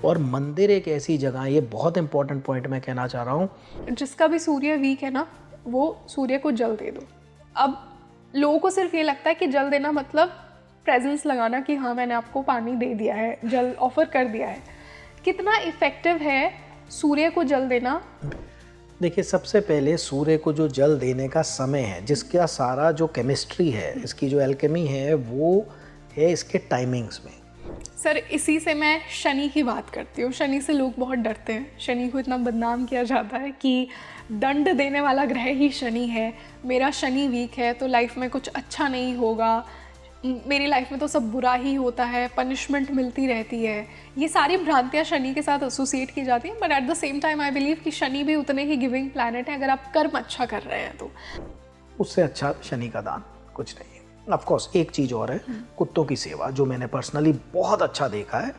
और मंदिर एक ऐसी जगह है, ये बहुत इंपॉर्टेंट पॉइंट मैं कहना चाह रहा हूँ, जिसका भी सूर्य वीक है ना, वो सूर्य को जल दे दो। अब लोगों को सिर्फ ये लगता है कि जल देना मतलब प्रेजेंस लगाना कि हाँ मैंने आपको पानी दे दिया है, जल ऑफर कर दिया है। कितना इफ़ेक्टिव है सूर्य को जल देना? देखिए सबसे पहले सूर्य को जो जल देने का समय है, जिसका सारा जो केमिस्ट्री है, इसकी जो एल्केमी है, वो है इसके टाइमिंग्स में। सर इसी से मैं शनि की बात करती हूँ। शनि से लोग बहुत डरते हैं, शनि को इतना बदनाम किया जाता है कि दंड देने वाला ग्रह ही शनि है, मेरा शनि वीक है तो लाइफ में कुछ अच्छा नहीं होगा, मेरी लाइफ में तो सब बुरा ही होता है, पनिशमेंट मिलती रहती है। ये सारी भ्रांतियाँ शनि के साथ एसोसिएट की जाती हैं, but at the same time I believe कि शनि भी उतने ही गिविंग प्लैनेट है अगर आप कर्म अच्छा कर रहे हैं तो। उससे अच्छा शनि का दान कुछ नहीं है। ऑफ कोर्स एक चीज़ और है, कुत्तों की सेवा, जो मैंने पर्सनली बहुत अच्छा देखा है।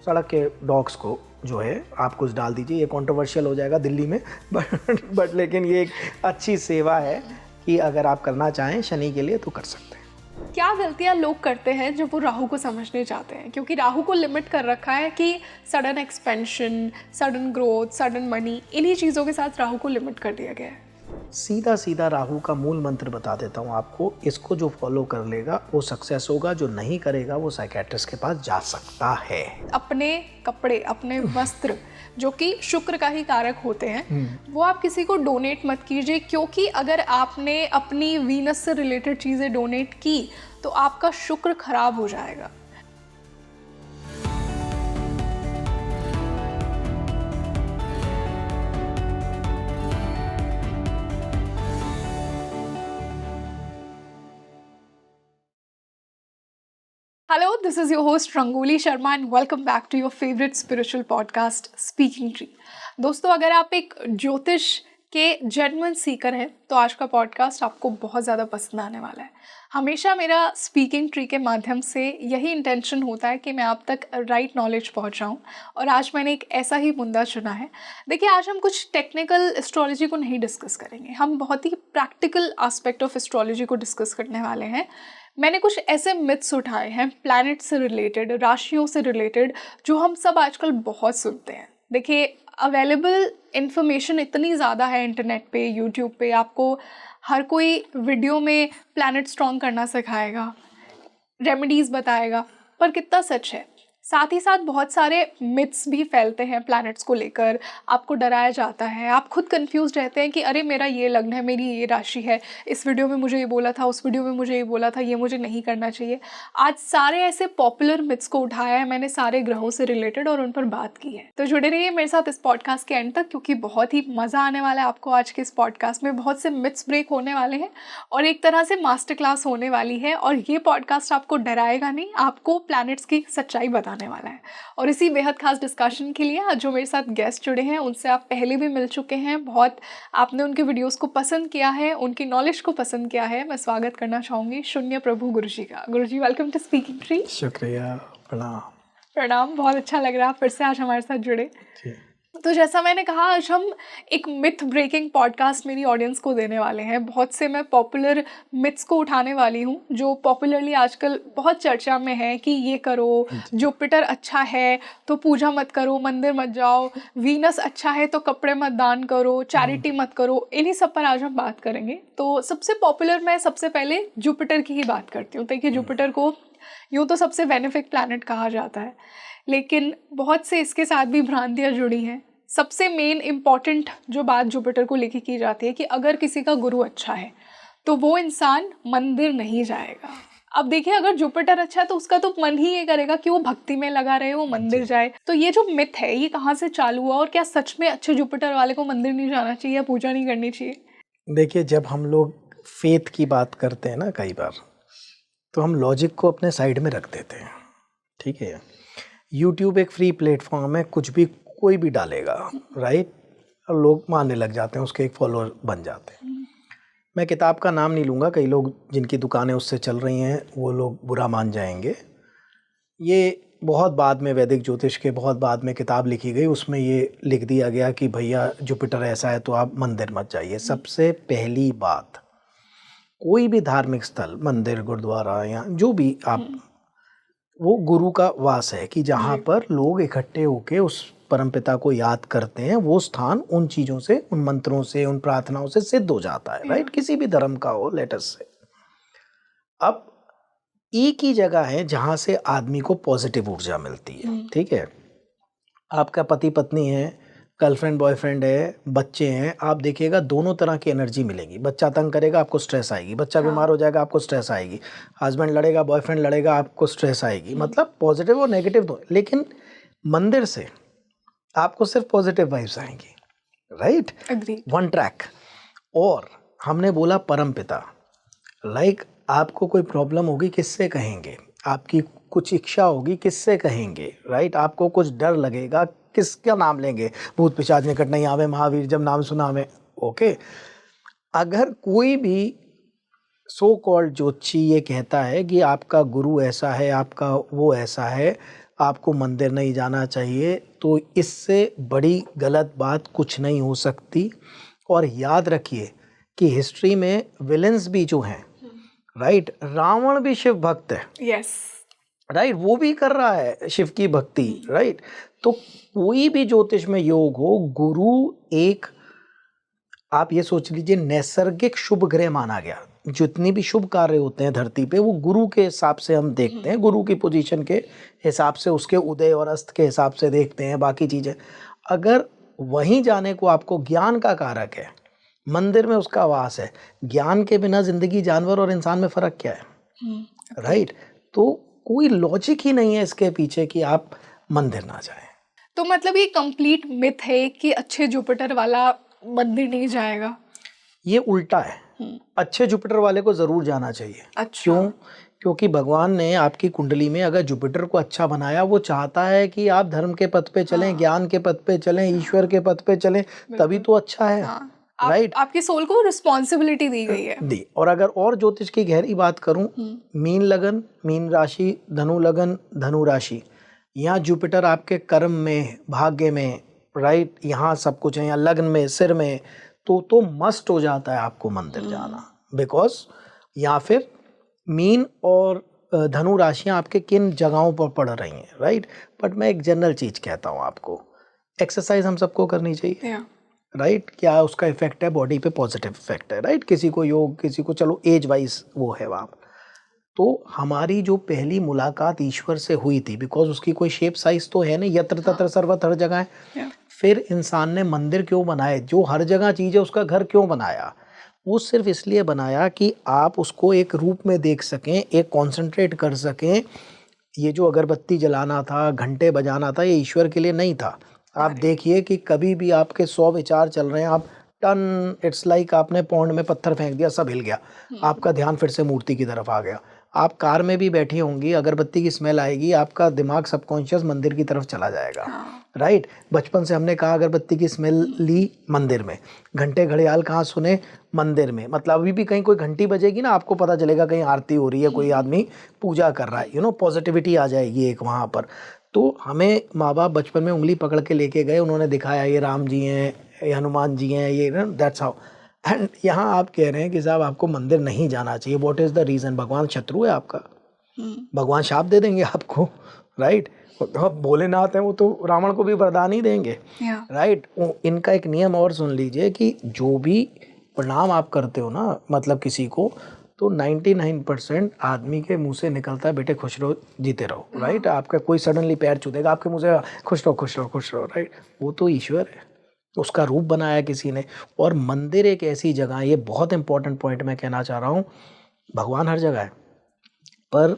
सड़क के डॉग्स को जो है आप कुछ डाल दीजिए, ये कंट्रोवर्शियल हो जाएगा दिल्ली में, बट लेकिन ये एक अच्छी सेवा है कि अगर आप करना चाहें शनि के लिए तो कर सकते हैं। क्या गलतियां लोग करते हैं जब वो राहु को समझने चाहते हैं? क्योंकि राहु को लिमिट कर रखा है कि sudden expansion, sudden growth, sudden money, इन्हीं चीज़ों के साथ राहु को लिमिट कर दिया गया है। सीधा सीधा राहु का मूल मंत्र बता देता हूँ आपको, इसको जो फॉलो कर लेगा वो सक्सेस होगा, जो नहीं करेगा वो साइकेट्रिस्ट के पास जा सकता है। अपने कपड़े, अपने वस्त्र जो कि शुक्र का ही कारक होते हैं, वो आप किसी को डोनेट मत कीजिए, क्योंकि अगर आपने अपनी वीनस से रिलेटेड चीज़ें डोनेट की तो आपका शुक्र खराब हो जाएगा। Hello, this is your host Rangoli Sharma and welcome back to your favorite spiritual podcast, Speaking Tree. दोस्तों, अगर आप एक ज्योतिष के जेन्युइन सीकर हैं तो आज का पॉडकास्ट आपको बहुत ज़्यादा पसंद आने वाला है। हमेशा मेरा स्पीकिंग ट्री के माध्यम से यही इंटेंशन होता है कि मैं आप तक राइट नॉलेज पहुंचाऊं, और आज मैंने एक ऐसा ही मुद्दा चुना है। देखिए, आज हम कुछ टेक्निकल एस्ट्रोलॉजी को नहीं डिस्कस करेंगे, हम बहुत ही प्रैक्टिकल एस्पेक्ट ऑफ एस्ट्रोलॉजी को डिस्कस करने वाले हैं। मैंने कुछ ऐसे मिथ्स उठाए हैं प्लैनेट से रिलेटेड, राशियों से रिलेटेड, जो हम सब आजकल बहुत सुनते हैं। देखिए, अवेलेबल इन्फॉर्मेशन इतनी ज़्यादा है इंटरनेट पे, यूट्यूब पे, आपको हर कोई वीडियो में प्लैनेट स्ट्रॉन्ग करना सिखाएगा, रेमेडीज़ बताएगा, पर कितना सच है? साथ ही साथ बहुत सारे मिथ्स भी फैलते हैं प्लैनेट्स को लेकर, आपको डराया जाता है, आप खुद कंफ्यूज रहते हैं कि अरे मेरा ये लग्न है, मेरी ये राशि है, इस वीडियो में मुझे ये बोला था, उस वीडियो में मुझे ये बोला था, ये मुझे नहीं करना चाहिए। आज सारे ऐसे पॉपुलर मिथ्स को उठाया है मैंने, सारे ग्रहों से रिलेटेड, और उन पर बात की है। तो जुड़े रहिए मेरे साथ इस पॉडकास्ट के एंड तक, क्योंकि बहुत ही मज़ा आने वाला है आपको आज के इस पॉडकास्ट में। बहुत से मिथ्स ब्रेक होने वाले हैं और एक तरह से मास्टर क्लास होने वाली है, और ये पॉडकास्ट आपको डराएगा नहीं, आपको प्लैनेट्स की सच्चाई बताने वाला है। और इसी बेहद खास डिस्कशन के लिए आज जो मेरे साथ गेस्ट जुड़े हैं, उनसे आप पहले भी मिल चुके हैं, बहुत आपने उनके वीडियोस को पसंद किया है, उनकी नॉलेज को पसंद किया है। मैं स्वागत करना चाहूँगी शून्य प्रभु गुरुजी का। गुरुजी, वेलकम टू स्पीकिंग ट्री। शुक्रिया, प्रणाम। प्रणाम, बहुत अच्छा लग रहा है फिर से आज हमारे साथ जुड़े। तो जैसा मैंने कहा, आज हम एक मिथ ब्रेकिंग पॉडकास्ट मेरी ऑडियंस को देने वाले हैं। बहुत से मैं पॉपुलर मिथ्स को उठाने वाली हूँ जो पॉपुलरली आजकल बहुत चर्चा में है कि ये करो, जुपिटर अच्छा है तो पूजा मत करो, मंदिर मत जाओ, वीनस अच्छा है तो कपड़े मत दान करो, चैरिटी मत करो। इन्हीं सब पर आज हम बात करेंगे। तो सबसे पॉपुलर मैं सबसे पहले जुपिटर की ही बात करती हूँ। देखिए, जुपिटर को यूँ तो सबसे बेनिफिक प्लैनेट कहा जाता है, लेकिन बहुत से इसके साथ भी भ्रांतियाँ जुड़ी हैं। सबसे मेन इम्पॉर्टेंट जो बात जुपिटर को लेके की जाती है कि अगर किसी का गुरु अच्छा है तो वो इंसान मंदिर नहीं जाएगा। अब देखिए, अगर जुपिटर अच्छा है तो उसका तो मन ही ये करेगा कि वो भक्ति में लगा रहे, वो मंदिर जाए। तो ये जो मिथ है, ये कहाँ से चालू हुआ, और क्या सच में अच्छे जुपिटर वाले को मंदिर नहीं जाना चाहिए या पूजा नहीं करनी चाहिए? देखिए, जब हम लोग फेथ की बात करते हैं ना, कई बार तो हम लॉजिक को अपने साइड में रख देते हैं। ठीक है, यूट्यूब एक फ्री प्लेटफॉर्म है, कुछ भी कोई भी डालेगा, राइट, और लोग मानने लग जाते हैं, उसके एक फॉलोअर बन जाते हैं। मैं किताब का नाम नहीं लूँगा, कई लोग जिनकी दुकानें उससे चल रही हैं वो लोग बुरा मान जाएंगे। ये बहुत बाद में, वैदिक ज्योतिष के बहुत बाद में किताब लिखी गई, उसमें ये लिख दिया गया कि भैया जुपिटर ऐसा है तो आप मंदिर मत जाइए। सबसे पहली बात, कोई भी धार्मिक स्थल, मंदिर, गुरुद्वारा या जो भी आप, वो गुरु का वास है कि जहाँ पर लोग इकट्ठे होके उस परमपिता को याद करते हैं, वो स्थान उन चीज़ों से, उन मंत्रों से, उन प्रार्थनाओं से सिद्ध हो जाता है, राइट? किसी भी धर्म का हो, लेटस से। अब एक ही जगह है जहाँ से आदमी को पॉजिटिव ऊर्जा मिलती है, ठीक है? आपका पति पत्नी है, गर्लफ्रेंड बॉयफ्रेंड है, बच्चे हैं, आप देखिएगा दोनों तरह की एनर्जी मिलेगी। बच्चा तंग करेगा, आपको स्ट्रेस आएगी। बच्चा बीमार हो जाएगा, आपको स्ट्रेस आएगी। हस्बैंड लड़ेगा, बॉयफ्रेंड लड़ेगा, आपको स्ट्रेस आएगी। मतलब पॉजिटिव और नेगेटिव दो। लेकिन मंदिर से आपको सिर्फ पॉजिटिव वाइब्स आएंगी, राइट? One track. और हमने बोला परमपिता, लाइक आपको कोई प्रॉब्लम होगी, किससे कहेंगे? आपकी कुछ इच्छा होगी, किससे कहेंगे, राइट? आपको कुछ डर लगेगा, किसका नाम लेंगे? भूत पिशाच निकट नहीं आवे, महावीर जब नाम सुना हमें, ओके? अगर कोई भी सो कॉल्ड ज्योतिषी ये कहता है कि आपका गुरु ऐसा है, आपका वो ऐसा है, आपको मंदिर नहीं जाना चाहिए, तो इससे बड़ी गलत बात कुछ नहीं हो सकती। और याद रखिए कि हिस्ट्री में विलेंस भी जो हैं, राइट? रावण भी शिव भक्त है, यस, राइट? वो भी कर रहा है शिव की भक्ति, राइट? तो कोई भी ज्योतिष में योग हो, गुरु एक, आप ये सोच लीजिए, नैसर्गिक शुभ ग्रह माना गया। जितनी भी शुभ कार्य होते हैं धरती पे, वो गुरु के हिसाब से हम देखते हैं, गुरु की पोजीशन के हिसाब से, उसके उदय और अस्त के हिसाब से देखते हैं बाकी चीज़ें। अगर वहीं जाने को आपको ज्ञान का कारक है, मंदिर में उसका वास है, ज्ञान के बिना जिंदगी, जानवर और इंसान में फ़र्क क्या है, राइट? तो कोई लॉजिक ही नहीं है इसके पीछे कि आप मंदिर ना जाएं। तो मतलब ये कंप्लीट मिथ है कि अच्छे जुपिटर वाला मंदिर नहीं जाएगा? ये उल्टा है। अच्छे जुपिटर वाले को जरूर जाना चाहिए। अच्छा। क्यों? क्योंकि भगवान ने आपकी कुंडली में अगर जुपिटर को अच्छा बनाया, वो चाहता है कि आप धर्म के पथ पे चलें, ज्ञान के पथ पे चलें, ईश्वर के पथ पे चलें, तभी तो अच्छा है, राइट? आपकी सोल को रिस्पॉन्सिबिलिटी दी गई है, दी। और अगर और ज्योतिष की गहरी बात करूं, मीन लगन, मीन राशि, धनु लगन, धनु राशि, यहाँ जुपिटर आपके कर्म में, भाग्य में, राइट, यहाँ सब कुछ है, यहाँ लग्न में, सिर में, तो मस्ट हो जाता है आपको मंदिर जाना। बिकॉज या फिर मीन और धनु राशियाँ आपके किन जगहों पर पड़ रही हैं, राइट? बट मैं एक जनरल चीज़ कहता हूँ आपको, एक्सरसाइज हम सबको करनी चाहिए, राइट? क्या उसका इफेक्ट है बॉडी पे? पॉजिटिव इफेक्ट है, राइट? किसी को योग, किसी को चलो एज वाइज वो है वहाँ। तो हमारी जो पहली मुलाकात ईश्वर से हुई थी, बिकॉज उसकी कोई शेप साइज तो है नहीं, यत्र तत्र सर्वत्र हर जगह है। फिर इंसान ने मंदिर क्यों बनाए? जो हर जगह चीज़ है उसका घर क्यों बनाया? वो सिर्फ इसलिए बनाया कि आप उसको एक रूप में देख सकें, एक कॉन्सेंट्रेट कर सकें। ये जो अगरबत्ती जलाना था, घंटे बजाना था, ये ईश्वर के लिए नहीं था। आप देखिए कि कभी भी आपके 100 विचार चल रहे हैं, आप टन, इट्स लाइक आपने पौंड में पत्थर फेंक दिया, सब हिल गया, आपका ध्यान फिर से मूर्ति की तरफ आ गया। आप कार में भी बैठी होंगी, अगरबत्ती की स्मेल आएगी, आपका दिमाग सबकॉन्शियस मंदिर की तरफ चला जाएगा, राइट? बचपन से हमने कहा अगरबत्ती की स्मेल ली मंदिर में, घंटे घड़ियाल कहाँ सुने? मंदिर में। मतलब अभी भी कहीं कोई घंटी बजेगी ना, आपको पता चलेगा कहीं आरती हो रही है, कोई आदमी पूजा कर रहा है, पॉजिटिविटी आ जाएगी एक वहाँ पर। तो हमें माँ बाप बचपन में उंगली पकड़ के लेके गए, उन्होंने दिखाया ये राम जी हैं, ये हनुमान जी हैं, ये दैट्स हाउ। एंड यहाँ आप कह रहे हैं कि साहब आपको मंदिर नहीं जाना चाहिए, व्हाट इज़ द रीज़न? भगवान शत्रु है आपका? भगवान शाप दे देंगे आपको, राइट? भोलेनाथ हैं, वो तो रावण को भी वरदान ही देंगे, राइट? इनका एक नियम और सुन लीजिए कि जो भी प्रणाम आप करते हो ना, मतलब किसी को, तो 99% आदमी के मुंह से निकलता है बेटे खुश रहो, जीते रहो, राइट? आपका कोई सडनली पैर छू देगा आपके मुंह से, खुश रहो खुश रहो खुश रहो, राइट? वो तो ईश्वर है, उसका रूप बनाया किसी ने। और मंदिर एक ऐसी जगह है, ये बहुत इंपॉर्टेंट पॉइंट मैं कहना चाह रहा हूँ, भगवान हर जगह है, पर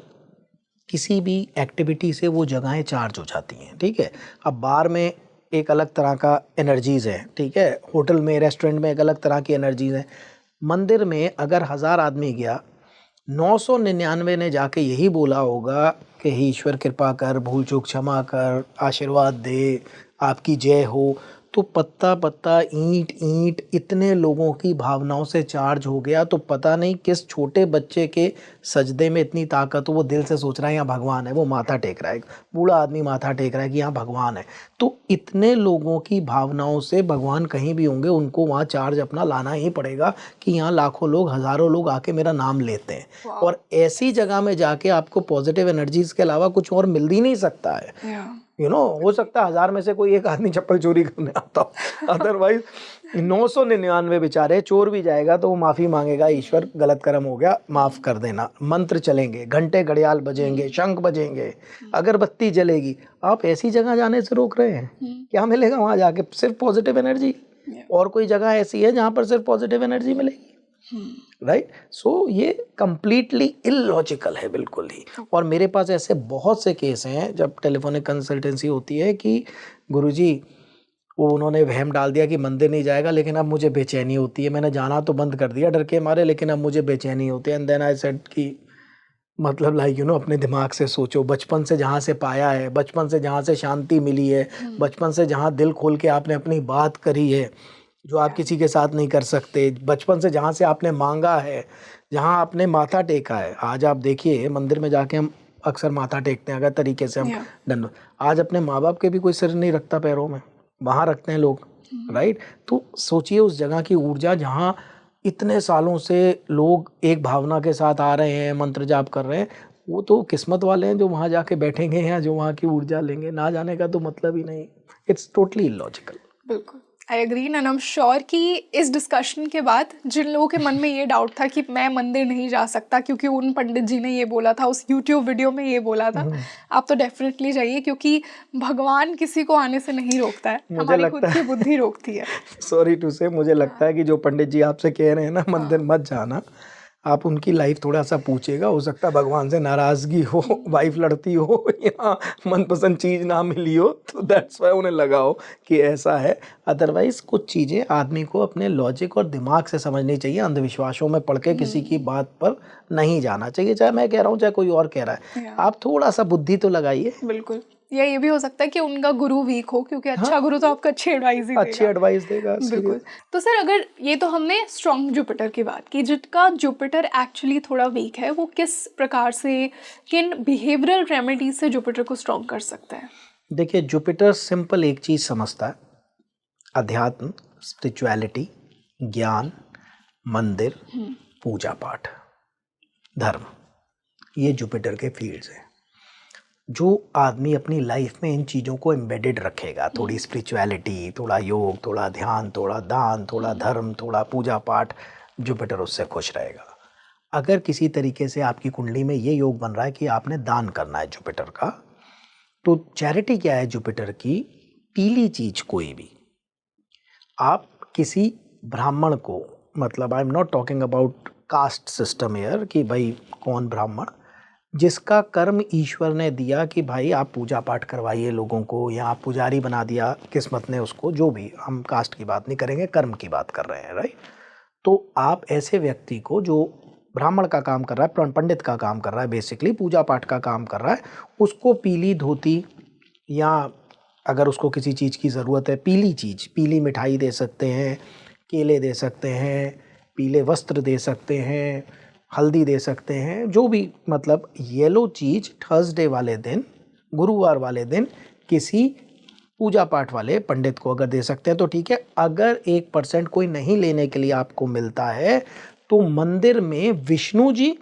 किसी भी एक्टिविटी से वो जगहें चार्ज हो जाती हैं, ठीक है? अब बार में एक अलग तरह का एनर्जीज़ है, ठीक है? होटल में, रेस्टोरेंट में एक अलग तरह की एनर्जीज़ है। मंदिर में अगर 1000 आदमी गया, 999 ने जाके यही बोला होगा कि हे ईश्वर कृपा कर, भूल चूक क्षमा कर, आशीर्वाद दे, आपकी जय हो। तो पत्ता पत्ता, ईंट ईंट, इतने लोगों की भावनाओं से चार्ज हो गया। तो पता नहीं किस छोटे बच्चे के सजदे में इतनी ताकत हो, वो दिल से सोच रहा है यहाँ भगवान है, वो माथा टेक रहा है, बूढ़ा आदमी माथा टेक रहा है कि यहाँ भगवान है। तो इतने लोगों की भावनाओं से भगवान कहीं भी होंगे, उनको वहाँ चार्ज अपना लाना ही पड़ेगा कि यहाँ लाखों लोग, हज़ारों लोग आके मेरा नाम लेते हैं। और ऐसी जगह में जाके आपको पॉजिटिव एनर्जीज के अलावा कुछ और मिल ही नहीं सकता है। हो सकता है 1000 में से कोई एक आदमी चप्पल चोरी करने आता हो, अदरवाइज 999 बेचारे, चोर भी जाएगा तो वो माफ़ी मांगेगा, ईश्वर गलत कर्म हो गया, माफ़ कर देना। मंत्र चलेंगे, घंटे घड़ियाल बजेंगे, शंख बजेंगे, अगरबत्ती जलेगी। आप ऐसी जगह जाने से रोक रहे हैं, क्या मिलेगा वहाँ जाके? सिर्फ पॉजिटिव एनर्जी। और कोई जगह ऐसी है जहाँ पर सिर्फ पॉजिटिव एनर्जी मिलेगी? राइट। सो ये कंप्लीटली इलॉजिकल है, बिल्कुल ही। और मेरे पास ऐसे बहुत से केस हैं जब टेलीफोनिक कंसल्टेंसी होती है कि गुरुजी वो उन्होंने वहम डाल दिया कि मंदिर नहीं जाएगा, लेकिन अब मुझे बेचैनी होती है, मैंने जाना तो बंद कर दिया डर के मारे, लेकिन अब मुझे बेचैनी होती है। एंड देन आई सेड कि मतलब अपने दिमाग से सोचो, बचपन से जहाँ से पाया है, बचपन से जहाँ से शांति मिली है, बचपन से जहाँ दिल खोल के आपने अपनी बात करी है जो आप किसी के साथ नहीं कर सकते, बचपन से जहाँ से आपने मांगा है, जहाँ आपने माथा टेका है। आज आप देखिए मंदिर में जाके हम अक्सर माथा टेकते हैं, अगर तरीके से हम डन। आज अपने माँ बाप के भी कोई सिर नहीं रखता पैरों में, वहाँ रखते हैं लोग, राइट। तो सोचिए उस जगह की ऊर्जा जहाँ इतने सालों से लोग एक भावना के साथ आ रहे हैं, मंत्र जाप कर रहे हैं, वो तो किस्मत वाले हैं जो वहाँ जाके बैठेंगे या जो वहाँ की ऊर्जा लेंगे। ना जाने का तो मतलब ही नहीं। It's totally illogical. बिल्कुल, I agree and I am sure कि इस डिस्कशन के बाद जिन लोगों के मन में ये डाउट था कि मैं मंदिर नहीं जा सकता क्योंकि उन पंडित जी ने ये बोला था, उस यूट्यूब वीडियो में ये बोला था, आप तो डेफिनेटली जाइए, क्योंकि भगवान किसी को आने से नहीं रोकता है, हमारी खुद की बुद्धि रोकती है। सॉरी टू से, मुझे लगता है कि जो पंडित जी आपसे कह रहे हैं ना मंदिर मत जाना, आप उनकी लाइफ थोड़ा सा पूछेगा, हो सकता है भगवान से नाराज़गी हो, वाइफ लड़ती हो या मनपसंद चीज़ ना मिली हो, तो दैट्स वाई उन्हें लगा हो कि ऐसा है। अदरवाइज़ कुछ चीज़ें आदमी को अपने लॉजिक और दिमाग से समझनी चाहिए, अंधविश्वासों में पढ़ के किसी की बात पर नहीं जाना चाहिए, चाहे मैं कह रहा हूँ चाहे कोई और कह रहा है। आप थोड़ा सा बुद्धि तो लगाइए। बिल्कुल, या ये भी हो सकता है कि उनका गुरु वीक हो, क्योंकि अच्छा गुरु तो आपको अच्छी एडवाइस देगा। बिल्कुल। तो सर, अगर ये तो हमने स्ट्रॉन्ग जुपिटर की बात की, जिसका जुपिटर एक्चुअली थोड़ा वीक है, वो किस प्रकार से, किन बिहेवियरल रेमेडीज से जुपिटर को स्ट्रॉन्ग कर सकता है? देखिए, जुपिटर सिंपल एक चीज़ समझता है, अध्यात्म, स्पिरिचुअलिटी, ज्ञान, मंदिर, पूजा पाठ, धर्म, ये जुपिटर के फील्ड्स हैं। जो आदमी अपनी लाइफ में इन चीज़ों को एम्बेडेड रखेगा, थोड़ी स्पिरिचुअलिटी, थोड़ा योग, थोड़ा ध्यान, थोड़ा दान, थोड़ा धर्म, थोड़ा पूजा पाठ, जुपिटर उससे खुश रहेगा। अगर किसी तरीके से आपकी कुंडली में ये योग बन रहा है कि आपने दान करना है जुपिटर का, तो चैरिटी क्या है जुपिटर की? पीली चीज़ कोई भी, आप किसी ब्राह्मण को, मतलब I am not talking about caste system here कि भाई कौन ब्राह्मण, जिसका कर्म ईश्वर ने दिया कि भाई आप पूजा पाठ करवाइए लोगों को, या आप पुजारी बना दिया किस्मत ने उसको, जो भी, हम कास्ट की बात नहीं करेंगे, कर्म की बात कर रहे हैं, राइट। तो आप ऐसे व्यक्ति को जो ब्राह्मण का काम कर रहा है, पंडित का काम कर रहा है, बेसिकली पूजा पाठ का काम कर रहा है, उसको पीली धोती, या अगर उसको किसी चीज़ की ज़रूरत है, पीली चीज़, पीली मिठाई दे सकते हैं, केले दे सकते हैं, पीले वस्त्र दे सकते हैं, हल्दी दे सकते हैं, जो भी, मतलब येलो चीज़ थर्सडे वाले दिन, गुरुवार वाले दिन किसी पूजा पाठ वाले पंडित को अगर दे सकते हैं तो ठीक है। अगर 1% कोई नहीं लेने के लिए आपको मिलता है तो मंदिर में विष्णु जी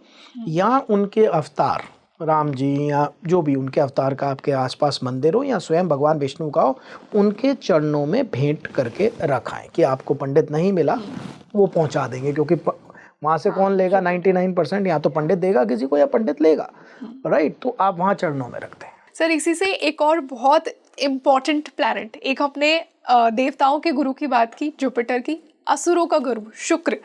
या उनके अवतार, राम जी या जो भी उनके अवतार का आपके आसपास मंदिर हो, या स्वयं भगवान विष्णु का हो, उनके चरणों में भेंट करके रखाएं कि आपको पंडित नहीं मिला, वो पहुंचा देंगे, क्योंकि वहाँ से कौन लेगा? 99% या तो पंडित देगा किसी को या पंडित लेगा, राइट। तो आप वहाँ चरणों में रखते हैं। सर, इसी से एक और बहुत इम्पॉर्टेंट प्लैनेट, एक अपने देवताओं के गुरु की बात की, जुपिटर की, असुरों का गुरु शुक्र।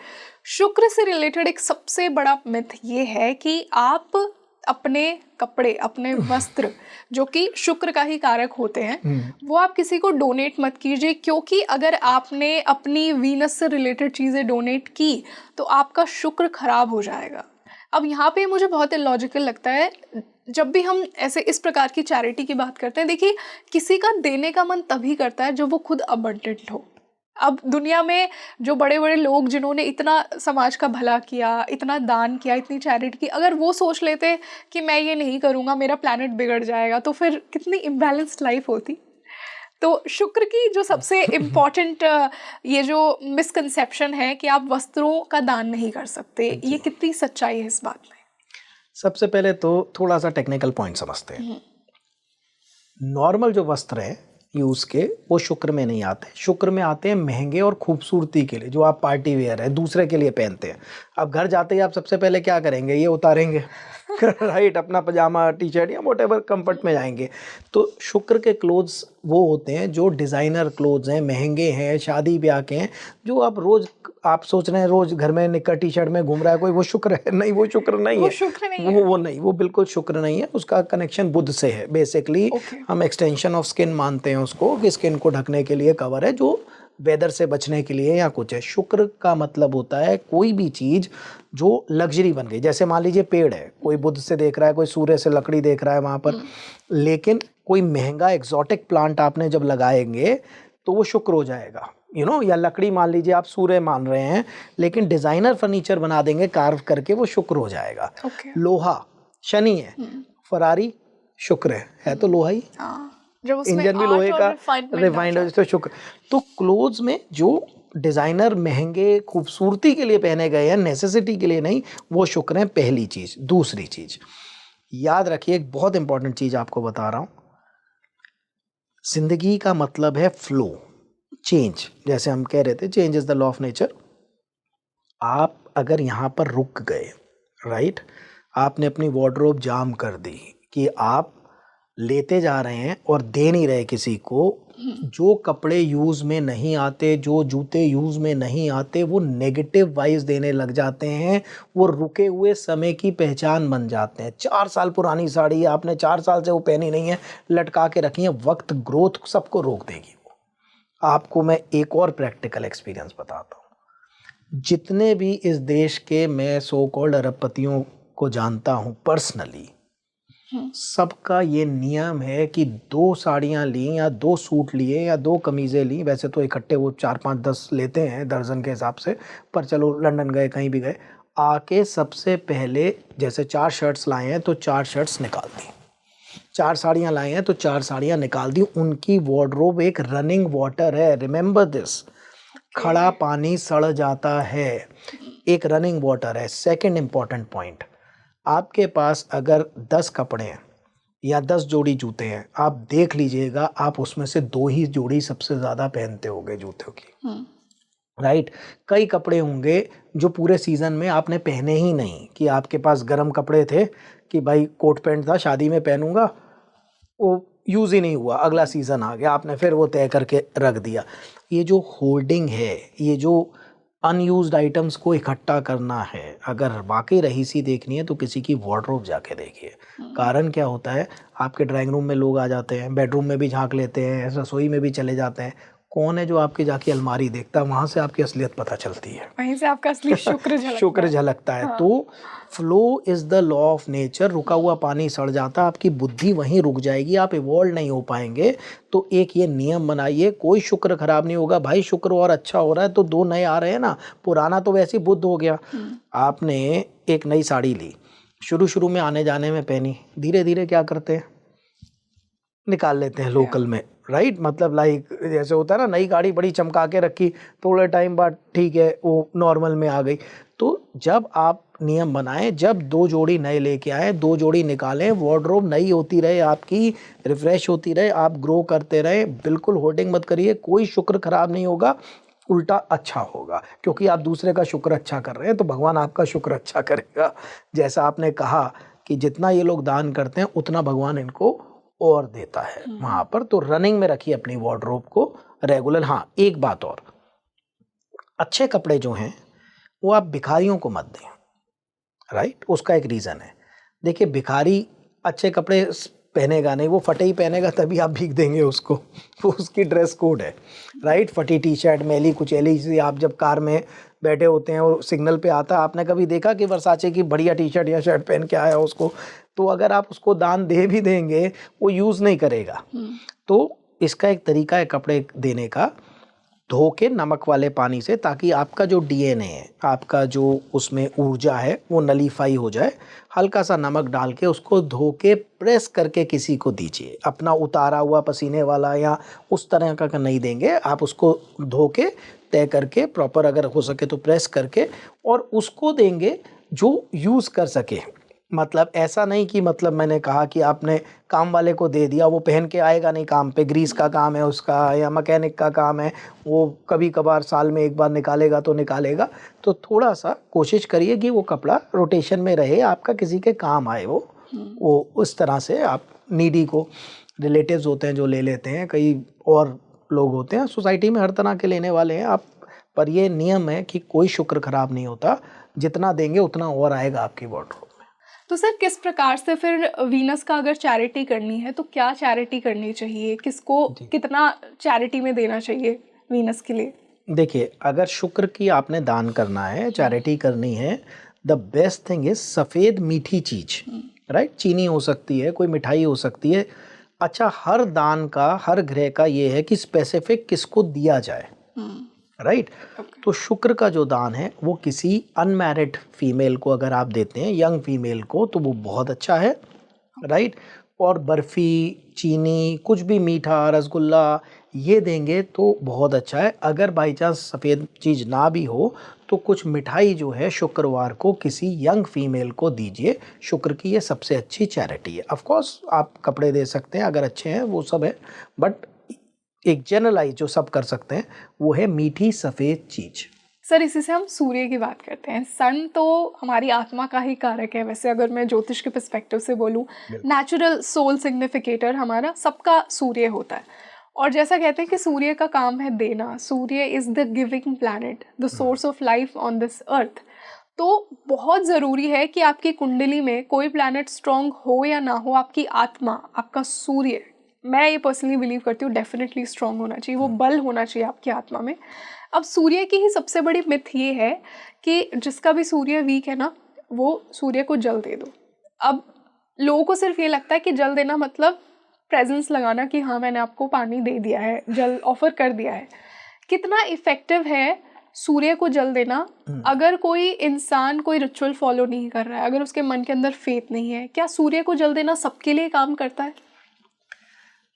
शुक्र से रिलेटेड एक सबसे बड़ा मिथ ये है कि आप अपने कपड़े, अपने वस्त्र, जो कि शुक्र का ही कारक होते हैं, वो आप किसी को डोनेट मत कीजिए, क्योंकि अगर आपने अपनी वीनस से रिलेटेड चीज़ें डोनेट की तो आपका शुक्र खराब हो जाएगा। अब यहाँ पे मुझे बहुत इलॉजिकल लगता है, जब भी हम ऐसे इस प्रकार की चैरिटी की बात करते हैं, देखिए किसी का देने का मन तभी करता है जब वो खुद अबंडेंट हो। अब दुनिया में जो बड़े बड़े लोग जिन्होंने इतना समाज का भला किया, इतना दान किया, इतनी चैरिटी की, अगर वो सोच लेते कि मैं ये नहीं करूँगा, मेरा प्लैनेट बिगड़ जाएगा, तो फिर कितनी इम्बैलेंस्ड लाइफ होती। तो शुक्र की जो सबसे इम्पोर्टेंट ये जो मिसकंसेप्शन है कि आप वस्त्रों का दान नहीं कर सकते, ये कितनी सच्चाई है इस बात में? सबसे पहले तो थोड़ा सा टेक्निकल पॉइंट समझते हैं। नॉर्मल जो वस्त्र हैं यूज़ के, वो शुक्र में नहीं आते। शुक्र में आते हैं महंगे और खूबसूरती के लिए, जो आप पार्टी वेयर है, दूसरे के लिए पहनते हैं। अब घर जाते ही आप सबसे पहले क्या करेंगे? ये उतारेंगे राइट, अपना पजामा टी शर्ट या व्हाटएवर कंफर्ट में जाएंगे। तो शुक्र के क्लोथ्स वो होते हैं जो डिज़ाइनर क्लोथ्स हैं, महंगे हैं, शादी ब्याह के हैं, जो आप रोज़ आप सोच रहे हैं रोज़ घर में निक्कर टी शर्ट में घूम रहा है कोई, वो शुक्र है? नहीं, वो शुक्र नहीं वो है। शुक्र नहीं है। वो नहीं, वो बिल्कुल शुक्र नहीं है। उसका कनेक्शन बुध से है बेसिकली। हम एक्सटेंशन ऑफ स्किन मानते हैं उसको, कि स्किन को ढकने के लिए कवर है, जो वेदर से बचने के लिए या कुछ है। शुक्र का मतलब होता है कोई भी चीज़ जो लग्जरी बन गई। जैसे मान लीजिए पेड़ है, कोई बुध से देख रहा है, कोई सूर्य से लकड़ी देख रहा है वहाँ पर, लेकिन कोई महंगा एक्सोटिक प्लांट आपने जब लगाएंगे तो वो शुक्र हो जाएगा, या लकड़ी मान लीजिए आप सूर्य मान रहे हैं, लेकिन डिज़ाइनर फर्नीचर बना देंगे कार्व करके, वो शुक्र हो जाएगा। लोहा शनि है, फरारी शुक्र है तो लोहा ही, जब उसमें इंजन भी लोहे का रिफाइंड है तो शुक्र। तो क्लोथ्स में जो डिज़ाइनर महंगे खूबसूरती के लिए पहने गए हैं, नेसेसिटी के लिए नहीं, वो शुक्र है, पहली चीज़। दूसरी चीज़ याद रखिए, एक बहुत इंपॉर्टेंट चीज़ आपको बता रहा हूँ। जिंदगी का मतलब है फ्लो, चेंज। जैसे हम कह रहे थे, change is the law of nature. आप अगर यहाँ पर रुक गए, राइट, आपने अपनी वार्डरोब जाम कर दी कि आप लेते जा रहे हैं और दे नहीं रहे किसी को, जो कपड़े यूज़ में नहीं आते, जो जूते यूज़ में नहीं आते, वो नेगेटिव वाइज देने लग जाते हैं, वो रुके हुए समय की पहचान बन जाते हैं। 4 साल पुरानी साड़ी आपने 4 साल से वो पहनी नहीं है, लटका के रखी है, वक्त ग्रोथ सबको रोक देगी वो। आपको मैं एक और प्रैक्टिकल एक्सपीरियंस बताता हूँ। जितने भी इस देश के मैं सो कॉल्ड अरबपतियों को जानता हूँ पर्सनली, सबका ये नियम है कि 2 साड़ियाँ ली या 2 सूट लिए या 2 कमीज़ें ली, वैसे तो इकट्ठे वो 4, 5, 10 लेते हैं दर्जन के हिसाब से, पर चलो लंदन गए कहीं भी गए, आके सबसे पहले जैसे 4 शर्ट्स लाए हैं तो 4 शर्ट्स निकाल दी, 4 साड़ियाँ लाए हैं तो 4 साड़ियाँ निकाल दी। उनकी वार्डरोब एक रनिंग वाटर है, रिमेंबर दिस। खड़ा पानी सड़ जाता है, एक रनिंग वाटर है। सेकंड इंपॉर्टेंट पॉइंट, आपके पास अगर 10 कपड़े हैं या 10 जोड़ी जूते हैं, आप देख लीजिएगा, आप उसमें से 2 ही जोड़ी सबसे ज़्यादा पहनते होंगे जूतों की, राइट। कई कपड़े होंगे जो पूरे सीज़न में आपने पहने ही नहीं, कि आपके पास गर्म कपड़े थे कि भाई कोट पैंट था, शादी में पहनूंगा, वो यूज़ ही नहीं हुआ, अगला सीज़न आ गया, आपने फिर वो तय करके रख दिया। ये जो होल्डिंग है, ये जो अनयूज्ड आइटम्स को इकट्ठा करना है, अगर वाकई रहीसी देखनी है तो किसी की वार्डरोब जाके देखिए। कारण क्या होता है, आपके ड्राइंग रूम में लोग आ जाते हैं, बेडरूम में भी झांक लेते हैं, रसोई में भी चले जाते हैं, कौन है जो आपके जाके अलमारी देखता है? वहाँ से आपकी असलियत पता चलती है, वहीं से आपका असली शुक्र झलकता शुक्र झलकता है। तो flow is the law of nature. रुका हुआ पानी सड़ जाता, आपकी बुद्धि वहीं रुक जाएगी, आप इवॉल्व नहीं हो पाएंगे। तो एक ये नियम बनाइए, कोई शुक्र खराब नहीं होगा भाई। शुक्र और अच्छा हो रहा है तो 2 नए आ रहे हैं ना, पुराना तो वैसे ही बुद्ध हो गया। आपने एक नई साड़ी ली, शुरू में आने जाने में पहनी, धीरे धीरे क्या करते हैं, निकाल लेते हैं लोकल में, राइट। मतलब लाइक जैसे होता है ना, नई गाड़ी बड़ी चमका के रखी, थोड़े टाइम बाद ठीक है वो नॉर्मल में आ गई। तो जब आप नियम बनाएं, जब 2 जोड़ी नए लेके आए, 2 जोड़ी निकालें, वार्डरोब नई होती रहे, आपकी रिफ्रेश होती रहे, आप ग्रो करते रहे। बिल्कुल होर्डिंग मत करिए, कोई शुक्र खराब नहीं होगा, उल्टा अच्छा होगा, क्योंकि आप दूसरे का शुक्र अच्छा कर रहे हैं तो भगवान आपका शुक्र अच्छा करेगा। जैसा आपने कहा कि जितना ये लोग दान करते हैं उतना भगवान इनको और देता है वहाँ पर। तो रनिंग में रखिए अपनी वार्डरोब को रेगुलर। हाँ, एक बात और, अच्छे कपड़े जो हैं वो आप भिखारियों को मत दें, राइट। उसका एक रीज़न है। देखिए, भिखारी अच्छे कपड़े पहनेगा नहीं, वो फटे ही पहनेगा, तभी आप भीख देंगे उसको, वो उसकी ड्रेस कोड है, राइट। फटी टी शर्ट, मैली कुचैली सी, आप जब कार में बैठे होते हैं और सिग्नल पे आता है, आपने कभी देखा कि वर्साचे की बढ़िया टी शर्ट या शर्ट पहन के आया उसको? तो अगर आप उसको दान दे भी देंगे, वो यूज़ नहीं करेगा। तो इसका एक तरीका है कपड़े देने का, धो के नमक वाले पानी से, ताकि आपका जो डीएनए है, आपका जो उसमें ऊर्जा है वो नलीफाई हो जाए। हल्का सा नमक डाल के उसको धो के प्रेस करके किसी को दीजिए। अपना उतारा हुआ पसीने वाला या उस तरह का नहीं देंगे आप, उसको धो के तय करके प्रॉपर, अगर हो सके तो प्रेस करके, और उसको देंगे जो यूज़ कर सके। मतलब ऐसा नहीं कि मतलब मैंने कहा कि आपने काम वाले को दे दिया, वो पहन के आएगा नहीं काम पे, ग्रीस का काम है उसका या मैकेनिक का काम है, वो कभी कभार साल में एक बार निकालेगा तो निकालेगा। तो थोड़ा सा कोशिश करिए कि वो कपड़ा रोटेशन में रहे, आपका किसी के काम आए वो उस तरह से आप नीडी को, रिलेटिव्स होते हैं जो ले लेते हैं, कई और लोग होते हैं सोसाइटी में, हर तरह के लेने वाले हैं आप। पर ये नियम है कि कोई शुक्र खराब नहीं होता, जितना देंगे उतना और आएगा आपकी वार्डरोब। तो सर किस प्रकार से फिर वीनस का अगर चैरिटी करनी है तो क्या चैरिटी करनी चाहिए, किसको कितना चैरिटी में देना चाहिए वीनस के लिए? देखिए, अगर शुक्र की आपने दान करना है, चैरिटी करनी है, द बेस्ट थिंग इज सफ़ेद मीठी चीज़, राइट? चीनी हो सकती है, कोई मिठाई हो सकती है। अच्छा, हर दान का, हर ग्रह का ये है कि स्पेसिफिक किसको दिया जाए, राइट? तो शुक्र का जो दान है वो किसी अनमैरिड फीमेल को अगर आप देते हैं, यंग फीमेल को, तो वो बहुत अच्छा है, राइट? और बर्फ़ी, चीनी, कुछ भी मीठा, रसगुल्ला ये देंगे तो बहुत अच्छा है। अगर बाई चांस सफ़ेद चीज़ ना भी हो तो कुछ मिठाई जो है शुक्रवार को किसी यंग फीमेल को दीजिए। शुक्र की ये सबसे अच्छी चैरिटी है। ऑफ कोर्स आप कपड़े दे सकते हैं अगर अच्छे हैं, वो सब है, बट एक जनरलाइज जो सब कर सकते हैं वो है मीठी सफ़ेद चीज़। सर इसी से हम सूर्य की बात करते हैं। सन तो हमारी आत्मा का ही कारक है। वैसे अगर मैं ज्योतिष के पर्सपेक्टिव से बोलूँ, नेचुरल सोल सिग्निफिकेटर हमारा सबका सूर्य होता है। और जैसा कहते हैं कि सूर्य का काम है देना, Surya is the giving planet, the source of life on this earth. तो बहुत ज़रूरी है कि आपकी कुंडली में कोई प्लैनेट स्ट्रॉन्ग हो या ना हो, आपकी आत्मा, आपका सूर्य, मैं ये पर्सनली बिलीव करती हूँ डेफिनेटली स्ट्रॉन्ग होना चाहिए, वो बल होना चाहिए आपकी आत्मा में। अब सूर्य की ही सबसे बड़ी मिथ ये है कि जिसका भी सूर्य वीक है ना, वो सूर्य को जल दे दो। अब लोगों को सिर्फ ये लगता है कि जल देना मतलब प्रेजेंस लगाना कि हाँ मैंने आपको पानी दे दिया है, जल ऑफर कर दिया है। कितना इफ़ेक्टिव है सूर्य को जल देना? अगर कोई इंसान कोई रिचुअल फॉलो नहीं कर रहा है, अगर उसके मन के अंदर फेथ नहीं है, क्या सूर्य को जल देना सबके लिए काम करता है?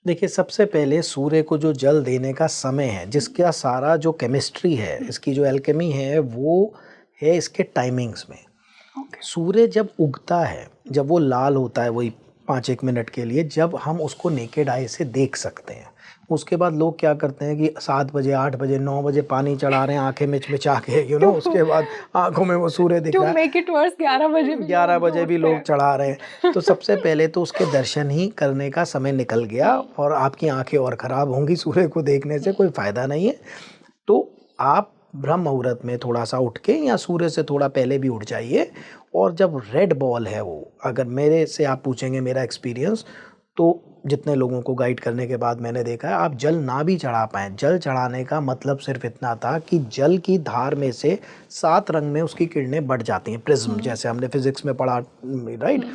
देखिए, सबसे पहले सूर्य को जो जल देने का समय है, जिसका सारा जो केमिस्ट्री है, इसकी जो एल्केमी है, वो है इसके टाइमिंग्स में। सूर्य जब उगता है, जब वो लाल होता है, वही 5-1 मिनट के लिए, जब हम उसको नेकेड आई से देख सकते हैं। उसके बाद लोग क्या करते हैं कि 7 बजे, 8 बजे, 9 बजे पानी चढ़ा रहे हैं, आंखें मिचमिचा के, उसके बाद आंखों में वो सूर्य दिख रहा है। मेक इट वर्स 11 बजे भी लोग चढ़ा रहे हैं। तो सबसे पहले तो उसके दर्शन ही करने का समय निकल गया और आपकी आंखें और ख़राब होंगी। सूर्य को देखने से कोई फ़ायदा नहीं है। तो आप ब्रह्म मुहूर्त में थोड़ा सा उठ के या सूर्य से थोड़ा पहले भी उठ जाइए, और जब रेड बॉल है वो, अगर मेरे से आप पूछेंगे मेरा एक्सपीरियंस, तो जितने लोगों को गाइड करने के बाद मैंने देखा है, आप जल ना भी चढ़ा पाएँ, जल चढ़ाने का मतलब सिर्फ इतना था कि जल की धार में से 7 रंग में उसकी किरणें बढ़ जाती हैं, प्रिज्म, जैसे हमने फिजिक्स में पढ़ा, राइट?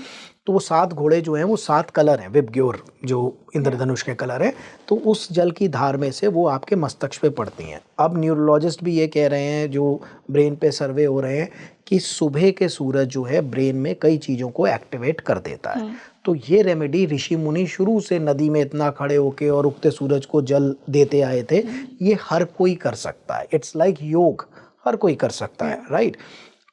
तो वो 7 घोड़े जो हैं वो 7 कलर हैं, विबग्योर जो इंद्रधनुष के कलर हैं, तो उस जल की धार में से वो आपके मस्तिष्क पे पड़ती हैं। अब न्यूरोलॉजिस्ट भी ये कह रहे हैं, जो ब्रेन पे सर्वे हो रहे हैं, कि सुबह के सूरज जो है ब्रेन में कई चीज़ों को एक्टिवेट कर देता है। तो ये रेमेडी ऋषि मुनि शुरू से नदी में इतना खड़े होके और उगते सूरज को जल देते आए थे, ये हर कोई कर सकता है। इट्स लाइक योग, हर कोई कर सकता है, राइट?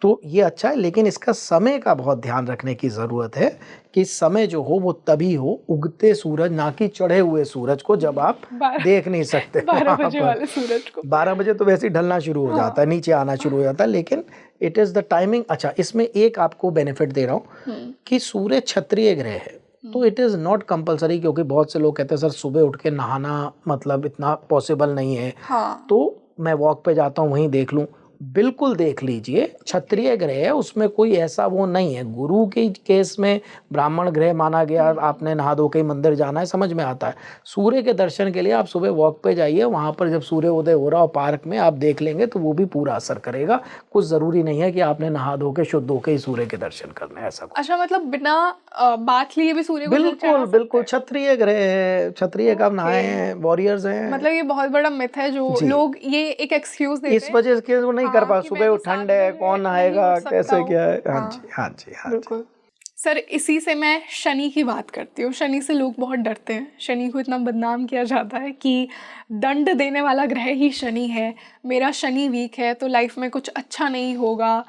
तो ये अच्छा है, लेकिन इसका समय का बहुत ध्यान रखने की ज़रूरत है कि समय जो हो वो तभी हो उगते सूरज, ना कि चढ़े हुए सूरज को, जब आप देख नहीं सकते। 12 बजे वाले सूरज को 12 बजे तो वैसे ही ढलना शुरू हो जाता है, नीचे आना शुरू हो जाता है, लेकिन इट इज़ द टाइमिंग। अच्छा, इसमें एक आपको बेनिफिट दे रहा हूँ कि सूर्य क्षत्रिय ग्रह है, तो इट इज़ नॉट कंपलसरी, क्योंकि बहुत से लोग कहते हैं सर सुबह उठ के नहाना मतलब इतना पॉसिबल नहीं है। हाँ। तो मैं वॉक पे जाता हूँ, वहीं देख लूँ, बिल्कुल देख लीजिए, क्षत्रिय ग्रह है, उसमें कोई ऐसा वो नहीं है। गुरु के केस में ब्राह्मण ग्रह माना गया, आपने नहा धो के मंदिर जाना है, समझ में आता है। सूर्य के दर्शन के लिए आप सुबह वॉक पे जाइए, वहाँ पर जब सूर्य उदय हो रहा हो पार्क में आप देख लेंगे तो वो भी पूरा असर करेगा। कुछ ज़रूरी नहीं है कि आपने नहा धो के शुद्ध होके ही सूर्य के दर्शन करने, ऐसा कुछ। अच्छा, मतलब बिना बात लिए भी सूर्य को जल चढ़ा बिल्कुल सकते बिल्कुल, हैं? क्षत्रिय ग्रह है, क्षत्रिय कब नहाए हैं, वॉरियर्स हैं। मतलब ये बहुत बड़ा मिथ है जो जी। लोग ये एक एक्सक्यूज देते इस हैं। वजह से वो नहीं कर हाँ, पा, कि सुबह मैं वो तो ठंड सात है, दिन कौन में नहीं नहाएगा, उठ सकता कैसे हूँ। क्या है। हाँ हाँ, जी, हाँ जी, हाँ जी। बिल्कुल। सर, इसी से मैं शनि की बात करती हूँ। शनि से लोग बहुत डरते हैं, शनि को इतना बदनाम किया जाता है कि दंड देने वाला ग्रह ही शनि है, मेरा शनि वीक है तो लाइफ में कुछ अच्छा नहीं होगा,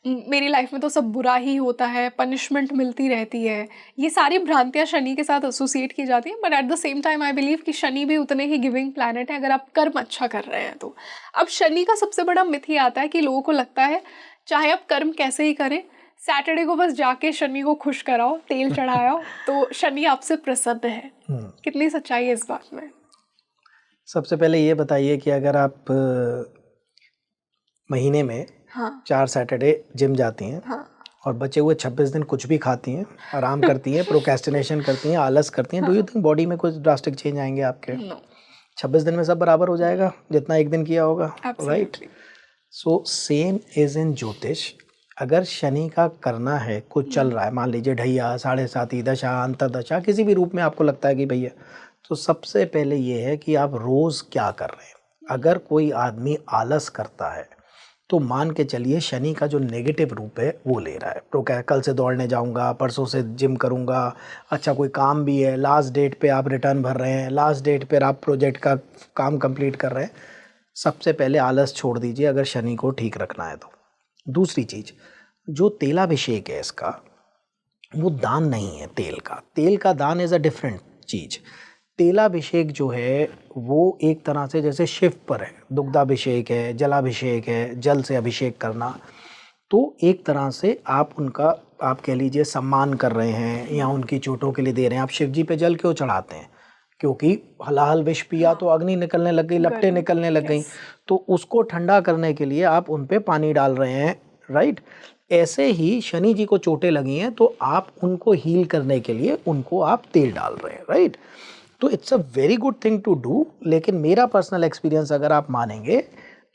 मेरी लाइफ में तो सब बुरा ही होता है, पनिशमेंट मिलती रहती है। ये सारी भ्रांतियाँ शनि के साथ एसोसिएट की जाती हैं, but at the same time I believe कि शनि भी उतने ही गिविंग प्लैनेट है अगर आप कर्म अच्छा कर रहे हैं तो। अब शनि का सबसे बड़ा मिथ ये आता है कि लोगों को लगता है चाहे आप कर्म कैसे ही करें, सैटरडे को बस जाके शनि को खुश कराओ, तेल चढ़ाओ तो शनि आपसे प्रसन्न है। कितनी सच्चाई है इस बात में? सबसे पहले ये बताइए कि अगर आप महीने में हाँ 4 सैटरडे जिम जाती हैं हाँ और बचे हुए 26 दिन कुछ भी खाती हैं, आराम करती हैं, प्रोक्रेस्टिनेशन करती हैं, आलस करती हैं, डू यू थिंक बॉडी में कुछ ड्रास्टिक चेंज आएंगे आपके? नो, 26 दिन में सब बराबर हो जाएगा जितना एक दिन किया होगा, right? Absolutely. So same is in ज्योतिष। अगर शनि का करना है, कुछ चल रहा है, मान लीजिए ढैया, 7.5 दशा, अंतरदशा, किसी भी रूप में आपको लगता है कि भैया, तो सबसे पहले ये है कि आप रोज़ क्या कर रहे हैं। अगर कोई आदमी आलस करता है तो मान के चलिए शनि का जो नेगेटिव रूप है वो ले रहा है। तो क्या कल से दौड़ने जाऊंगा, परसों से जिम करूंगा, अच्छा कोई काम भी है, लास्ट डेट पे आप रिटर्न भर रहे हैं, लास्ट डेट पे आप प्रोजेक्ट का काम कंप्लीट कर रहे हैं। सबसे पहले आलस छोड़ दीजिए अगर शनि को ठीक रखना है तो। दूसरी चीज़, जो तेलाभिषेक है इसका, वो दान नहीं है तेल का। तेल का दान इज़ अ डिफरेंट चीज़। तेलाभिषेक जो है वो एक तरह से जैसे शिव पर है, दुग्धाभिषेक है, जलाभिषेक है, जल से अभिषेक करना, तो एक तरह से आप उनका, आप कह लीजिए सम्मान कर रहे हैं या उनकी चोटों के लिए दे रहे हैं। आप शिव जी पे जल क्यों चढ़ाते हैं? क्योंकि हलाहल विष पिया तो अग्नि निकलने लग गई, लपटें निकलने लग गई, तो उसको ठंडा करने के लिए आप उन पे पानी डाल रहे हैं, राइट? ऐसे ही शनि जी को चोटें लगी हैं तो आप उनको हील करने के लिए उनको आप तेल डाल रहे हैं, राइट? तो it's a very good thing to do. लेकिन मेरा पर्सनल एक्सपीरियंस अगर आप मानेंगे,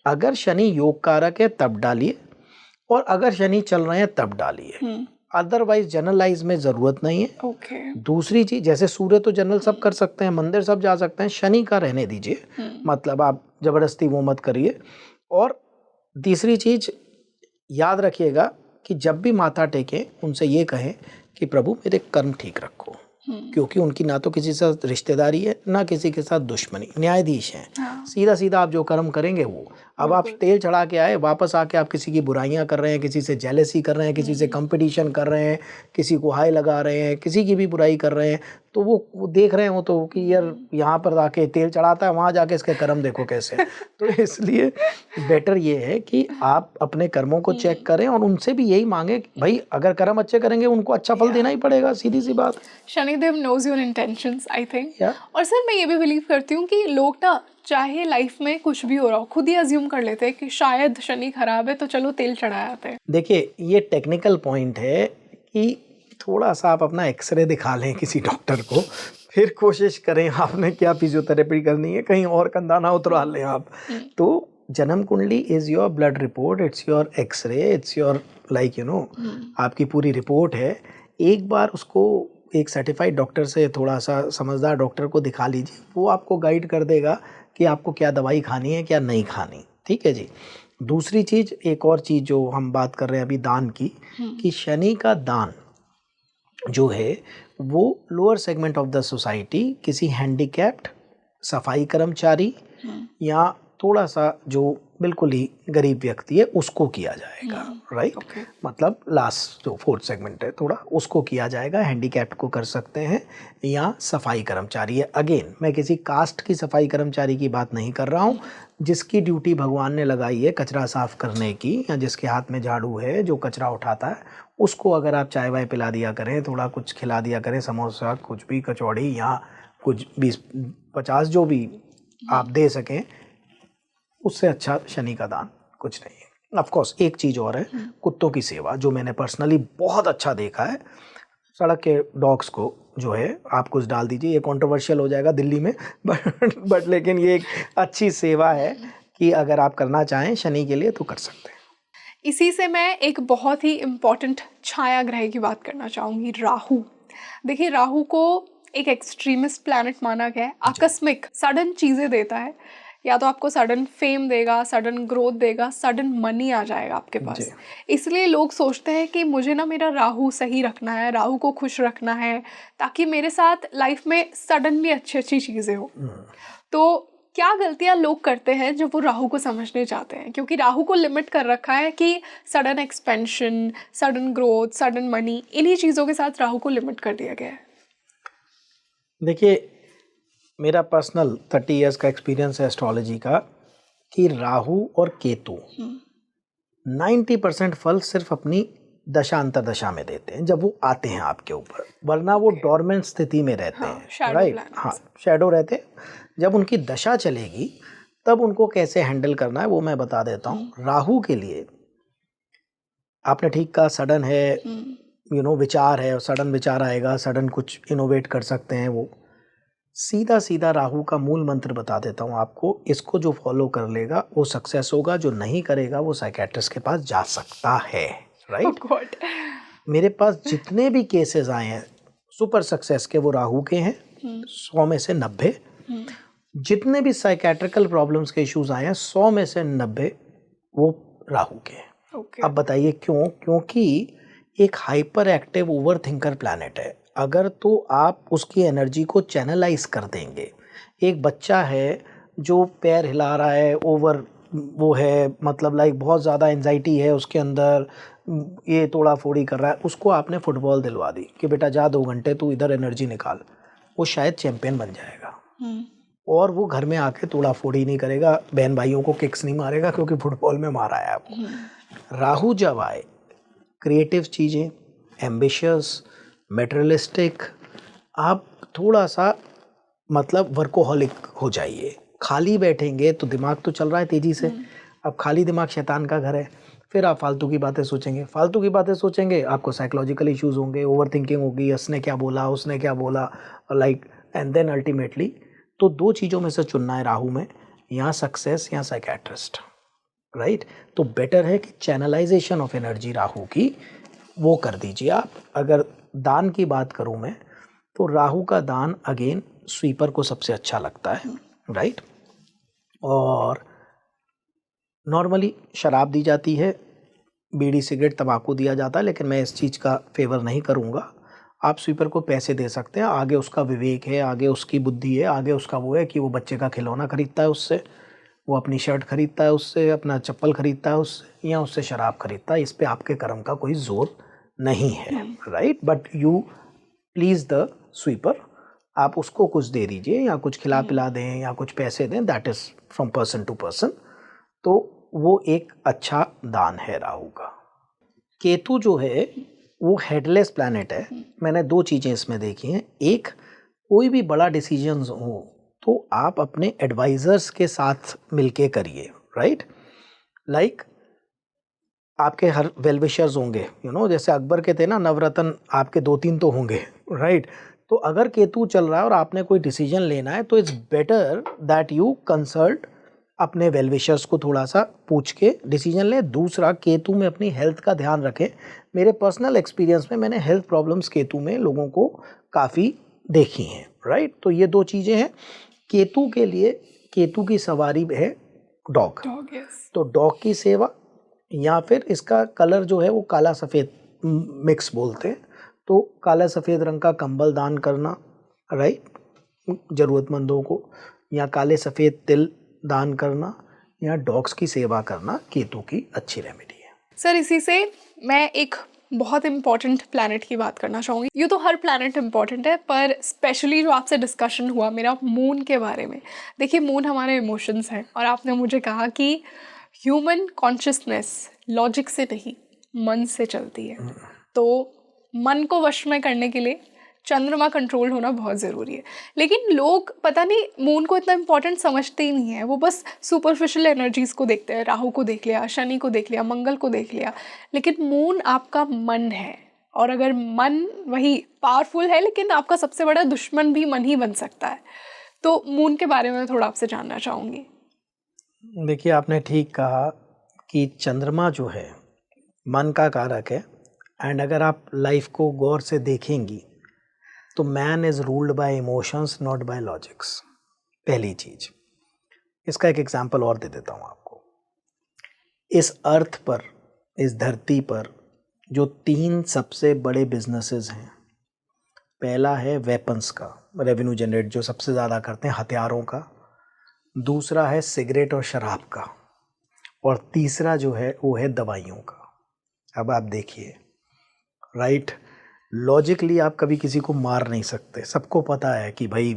अगर शनि योग कारक है तब डालिए, और अगर शनि चल रहे हैं तब डालिए, अदरवाइज जनरलाइज में ज़रूरत नहीं है। ओके। दूसरी चीज़, जैसे सूर्य तो जनरल सब कर सकते हैं, मंदिर सब जा सकते हैं, शनि का रहने दीजिए, मतलब आप ज़बरदस्ती वो मत करिए। और तीसरी चीज़ याद रखिएगा कि जब भी माथा टेकें उनसे ये कहें कि प्रभु मेरे कर्म ठीक रखो, क्योंकि उनकी ना तो किसी से रिश्तेदारी है ना किसी के साथ दुश्मनी, न्यायाधीश हैं। हाँ। सीधा सीधा आप जो कर्म करेंगे वो। अब आप तेल चढ़ा के आए, वापस आके आप किसी की बुराइयां कर रहे हैं, किसी से जेलसी कर रहे हैं, किसी से कंपटीशन कर रहे हैं, किसी को हाई लगा रहे हैं, किसी की भी बुराई कर रहे हैं, तो वो देख रहे हो तो कि यार यहाँ पर आके तेल चढ़ाता है, वहाँ जाके इसके कर्म देखो कैसे हैं। तो इसलिए बेटर ये है कि आप अपने कर्मों को चेक करें और उनसे भी यही मांगे कि भाई अगर कर्म अच्छे करेंगे उनको अच्छा फल देना ही पड़ेगा, सीधी सी बात। Shanidev knows your intentions, I think. Yeah. और सर मैं ये भी बिलीव करती हूँ कि लोग ना चाहे लाइफ में कुछ भी हो रहा हो खुद ही अज्यूम कर लेते हैं कि शायद शनि खराब है तो चलो तेल चढ़ा आते हैं। देखिए ये टेक्निकल पॉइंट है कि थोड़ा सा आप अपना एक्सरे दिखा लें किसी डॉक्टर को, फिर कोशिश करें आपने क्या फिजियोथेरेपी करनी है, कहीं और कंधा ना उतरा लें आप। तो janam kundli is your blood report, it's your x-ray, it's your like you know, आपकी पूरी रिपोर्ट है। एक बार उसको एक सर्टिफाइड डॉक्टर से, थोड़ा सा समझदार डॉक्टर को दिखा लीजिए, वो आपको गाइड कर देगा कि आपको क्या दवाई खानी है क्या नहीं खानी, ठीक है जी। दूसरी चीज़, एक और चीज़ जो हम बात कर रहे हैं अभी दान की, कि शनि का दान जो है वो lower segment of the society, किसी हैंडीकैप्ड, सफाई कर्मचारी या थोड़ा सा जो बिल्कुल ही गरीब व्यक्ति है उसको किया जाएगा, राइट? मतलब लास्ट जो 4th सेगमेंट है थोड़ा, उसको किया जाएगा। हैंडीकैप्ड को कर सकते हैं या सफाई कर्मचारी है। अगेन मैं किसी कास्ट की सफाई कर्मचारी की बात नहीं कर रहा हूँ, जिसकी ड्यूटी भगवान ने लगाई है कचरा साफ करने की, या जिसके हाथ में झाड़ू है जो कचरा उठाता है, उसको अगर आप चाय वाय पिला दिया करें, थोड़ा कुछ खिला दिया करें, समोसा कुछ भी, कचौड़ी या कुछ 20-50 जो भी आप दे सकें, उससे अच्छा शनि का दान कुछ नहीं है। ऑफ कोर्स एक चीज़ और है, कुत्तों की सेवा, जो मैंने पर्सनली बहुत अच्छा देखा है। सड़क के डॉग्स को जो है आप कुछ डाल दीजिए, ये कंट्रोवर्शियल हो जाएगा दिल्ली में, बट लेकिन ये एक अच्छी सेवा है कि अगर आप करना चाहें शनि के लिए तो कर सकते हैं। इसी से मैं एक बहुत ही इम्पॉर्टेंट छाया ग्रह की बात करना चाहूँगी, राहु। देखिए, राहु को एक एक्सट्रीमिस्ट प्लैनेट माना गया है, आकस्मिक सडन चीज़ें देता है, या तो आपको सडन फेम देगा, सडन ग्रोथ देगा, सडन मनी आ जाएगा आपके पास। इसलिए लोग सोचते हैं कि मुझे ना मेरा राहु सही रखना है, राहु को खुश रखना है, ताकि मेरे साथ लाइफ में सडनली अच्छी अच्छी चीज़ें हो। तो क्या गलतियां लोग करते हैं जब वो राहु को समझने चाहते हैं, क्योंकि राहु को लिमिट कर रखा है कि sudden expansion, sudden growth, sudden money, इन्हीं चीज़ों के साथ राहु को लिमिट कर दिया गया है। देखिए, मेरा पर्सनल 30 इयर्स का एक्सपीरियंस है एस्ट्रोलॉजी का कि राहु और केतु 90% फल सिर्फ अपनी दशा अंतरदशा में देते हैं जब वो आते हैं आपके ऊपर, वरना वो डोरमेंट स्थिति में रहते हैं, राइट। हाँ, शैडो रहते हैं। जब उनकी दशा चलेगी तब उनको कैसे हैंडल करना है वो मैं बता देता हूँ। राहु के लिए आपने ठीक कहा, सडन है, विचार है, सडन विचार आएगा, सडन कुछ इनोवेट कर सकते हैं वो। सीधा सीधा राहु का मूल मंत्र बता देता हूँ आपको, इसको जो फॉलो कर लेगा वो सक्सेस होगा, जो नहीं करेगा वो साइकेट्रिस्ट के पास जा सकता है, राइट। मेरे पास जितने भी केसेस आए हैं सुपर सक्सेस के, वो राहु के हैं, 100 में से 90। जितने भी साइकेट्रिकल प्रॉब्लम्स के इश्यूज आए हैं 100 में से 90 वो राहु के हैं। अब बताइए क्यों? क्योंकि एक hyper active over thinker planet है। अगर तो आप उसकी एनर्जी को चैनलाइज कर देंगे, एक बच्चा है जो पैर हिला रहा है, ओवर वो है, मतलब लाइक बहुत ज़्यादा एंजाइटी है उसके अंदर, ये तोड़ा फोड़ी कर रहा है, उसको आपने फुटबॉल दिलवा दी कि बेटा जा 2 घंटे तू इधर एनर्जी निकाल, वो शायद चैंपियन बन जाएगा। और वो घर में आके तोड़ा फोड़ी नहीं करेगा, बहन भाइयों को किक्स नहीं मारेगा क्योंकि फुटबॉल में मारा है आपको। राहु जब आए, क्रिएटिव चीज़ें, एम्बिशियस, मेटेरियलिस्टिक, आप थोड़ा सा मतलब वर्कोहॉलिक हो जाइए। खाली बैठेंगे तो दिमाग तो चल रहा है तेज़ी से, अब खाली दिमाग शैतान का घर है, फिर आप फालतू की बातें सोचेंगे, फालतू की बातें सोचेंगे, आपको साइकोलॉजिकल इश्यूज होंगे, ओवर थिंकिंग होगी, उसने क्या बोला, उसने क्या बोला, लाइक, एंड देन अल्टीमेटली तो 2 चीज़ों में से चुनना है राहु में, या सक्सेस या साइकेट्रिस्ट, राइट। तो बेटर है कि चैनलाइजेशन ऑफ एनर्जी राहु की वो कर दीजिए आप। अगर दान की बात करूं मैं, तो राहु का दान अगेन स्वीपर को सबसे अच्छा लगता है, राइट। और नॉर्मली शराब दी जाती है, बीड़ी सिगरेट तंबाकू दिया जाता है, लेकिन मैं इस चीज़ का फेवर नहीं करूँगा। आप स्वीपर को पैसे दे सकते हैं, आगे उसका विवेक है, आगे उसकी बुद्धि है, आगे उसका वो है कि वो बच्चे का खिलौना खरीदता है उससे, वो अपनी शर्ट खरीदता है उससे, अपना चप्पल खरीदता है उससे, या उससे शराब खरीदता है। इस पे आपके कर्म का कोई जोर नहीं है, right. But you please the sweeper, आप उसको कुछ दे दीजिए या कुछ खिला पिला दें या कुछ पैसे दें, that is from person to person. तो वो एक अच्छा दान है राहु का। केतु जो है वो हेडलेस प्लैनेट है। मैंने 2 चीज़ें इसमें देखी हैं। एक, कोई भी बड़ा डिसीजंस हो तो आप अपने एडवाइजर्स के साथ मिलके करिए, राइट। लाइक आपके हर वेल विशर्स होंगे, जैसे अकबर के थे ना नवरत्न, आपके 2-3 तो होंगे, राइट। तो अगर केतु चल रहा है और आपने कोई डिसीजन लेना है तो it's better that you consult अपने वेल विशर्स को, थोड़ा सा पूछ के डिसीजन लें। दूसरा, केतु में अपनी हेल्थ का ध्यान रखें। मेरे पर्सनल एक्सपीरियंस में मैंने हेल्थ प्रॉब्लम्स केतु में लोगों को काफ़ी देखी हैं, राइट। तो ये 2 चीज़ें हैं। केतु के लिए, केतु की सवारी है डॉग, तो डॉग की सेवा, या फिर इसका कलर जो है वो काला सफ़ेद मिक्स बोलते हैं, तो काला सफ़ेद रंग का कंबल दान करना, राइट, ज़रूरतमंदों को, या काले सफ़ेद तिल दान करना, या डॉग्स की सेवा करना केतु की अच्छी रेमेडी है। सर, इसी से मैं एक बहुत इम्पॉर्टेंट प्लैनेट की बात करना चाहूँगी। ये तो हर प्लैनेट इम्पॉर्टेंट है, पर स्पेशली जो आपसे डिस्कशन हुआ मेरा मून के बारे में। देखिए, मून हमारे इमोशंस हैं, और आपने मुझे कहा कि ह्यूमन कॉन्शियसनेस लॉजिक से नहीं, मन से चलती है। तो मन को वश में करने के लिए चंद्रमा कंट्रोल होना बहुत ज़रूरी है। लेकिन लोग पता नहीं मून को इतना इम्पोर्टेंट समझते ही नहीं है, वो बस सुपरफिशियल एनर्जीज़ को देखते हैं। राहु को देख लिया, शनि को देख लिया, मंगल को देख लिया, लेकिन मून आपका मन है। और अगर मन वही पावरफुल है, लेकिन आपका सबसे बड़ा दुश्मन भी मन ही बन सकता है। तो मून के बारे में थोड़ा आपसे जानना चाहूँगी। देखिए, आपने ठीक कहा कि चंद्रमा जो है मन का कारक है। एंड अगर आप लाइफ को गौर से देखेंगी तो man is ruled by emotions not by logics, पहली चीज़। इसका एक एग्जांपल और दे देता हूँ आपको। इस अर्थ पर, इस धरती पर जो 3 सबसे बड़े बिजनेसेस हैं, पहला है वेपन्स का, रेवेन्यू जनरेट जो सबसे ज़्यादा करते हैं, हथियारों का। दूसरा है सिगरेट और शराब का। और तीसरा जो है वो है दवाइयों का। अब आप देखिए, राइट, लॉजिकली आप कभी किसी को मार नहीं सकते। सबको पता है कि भाई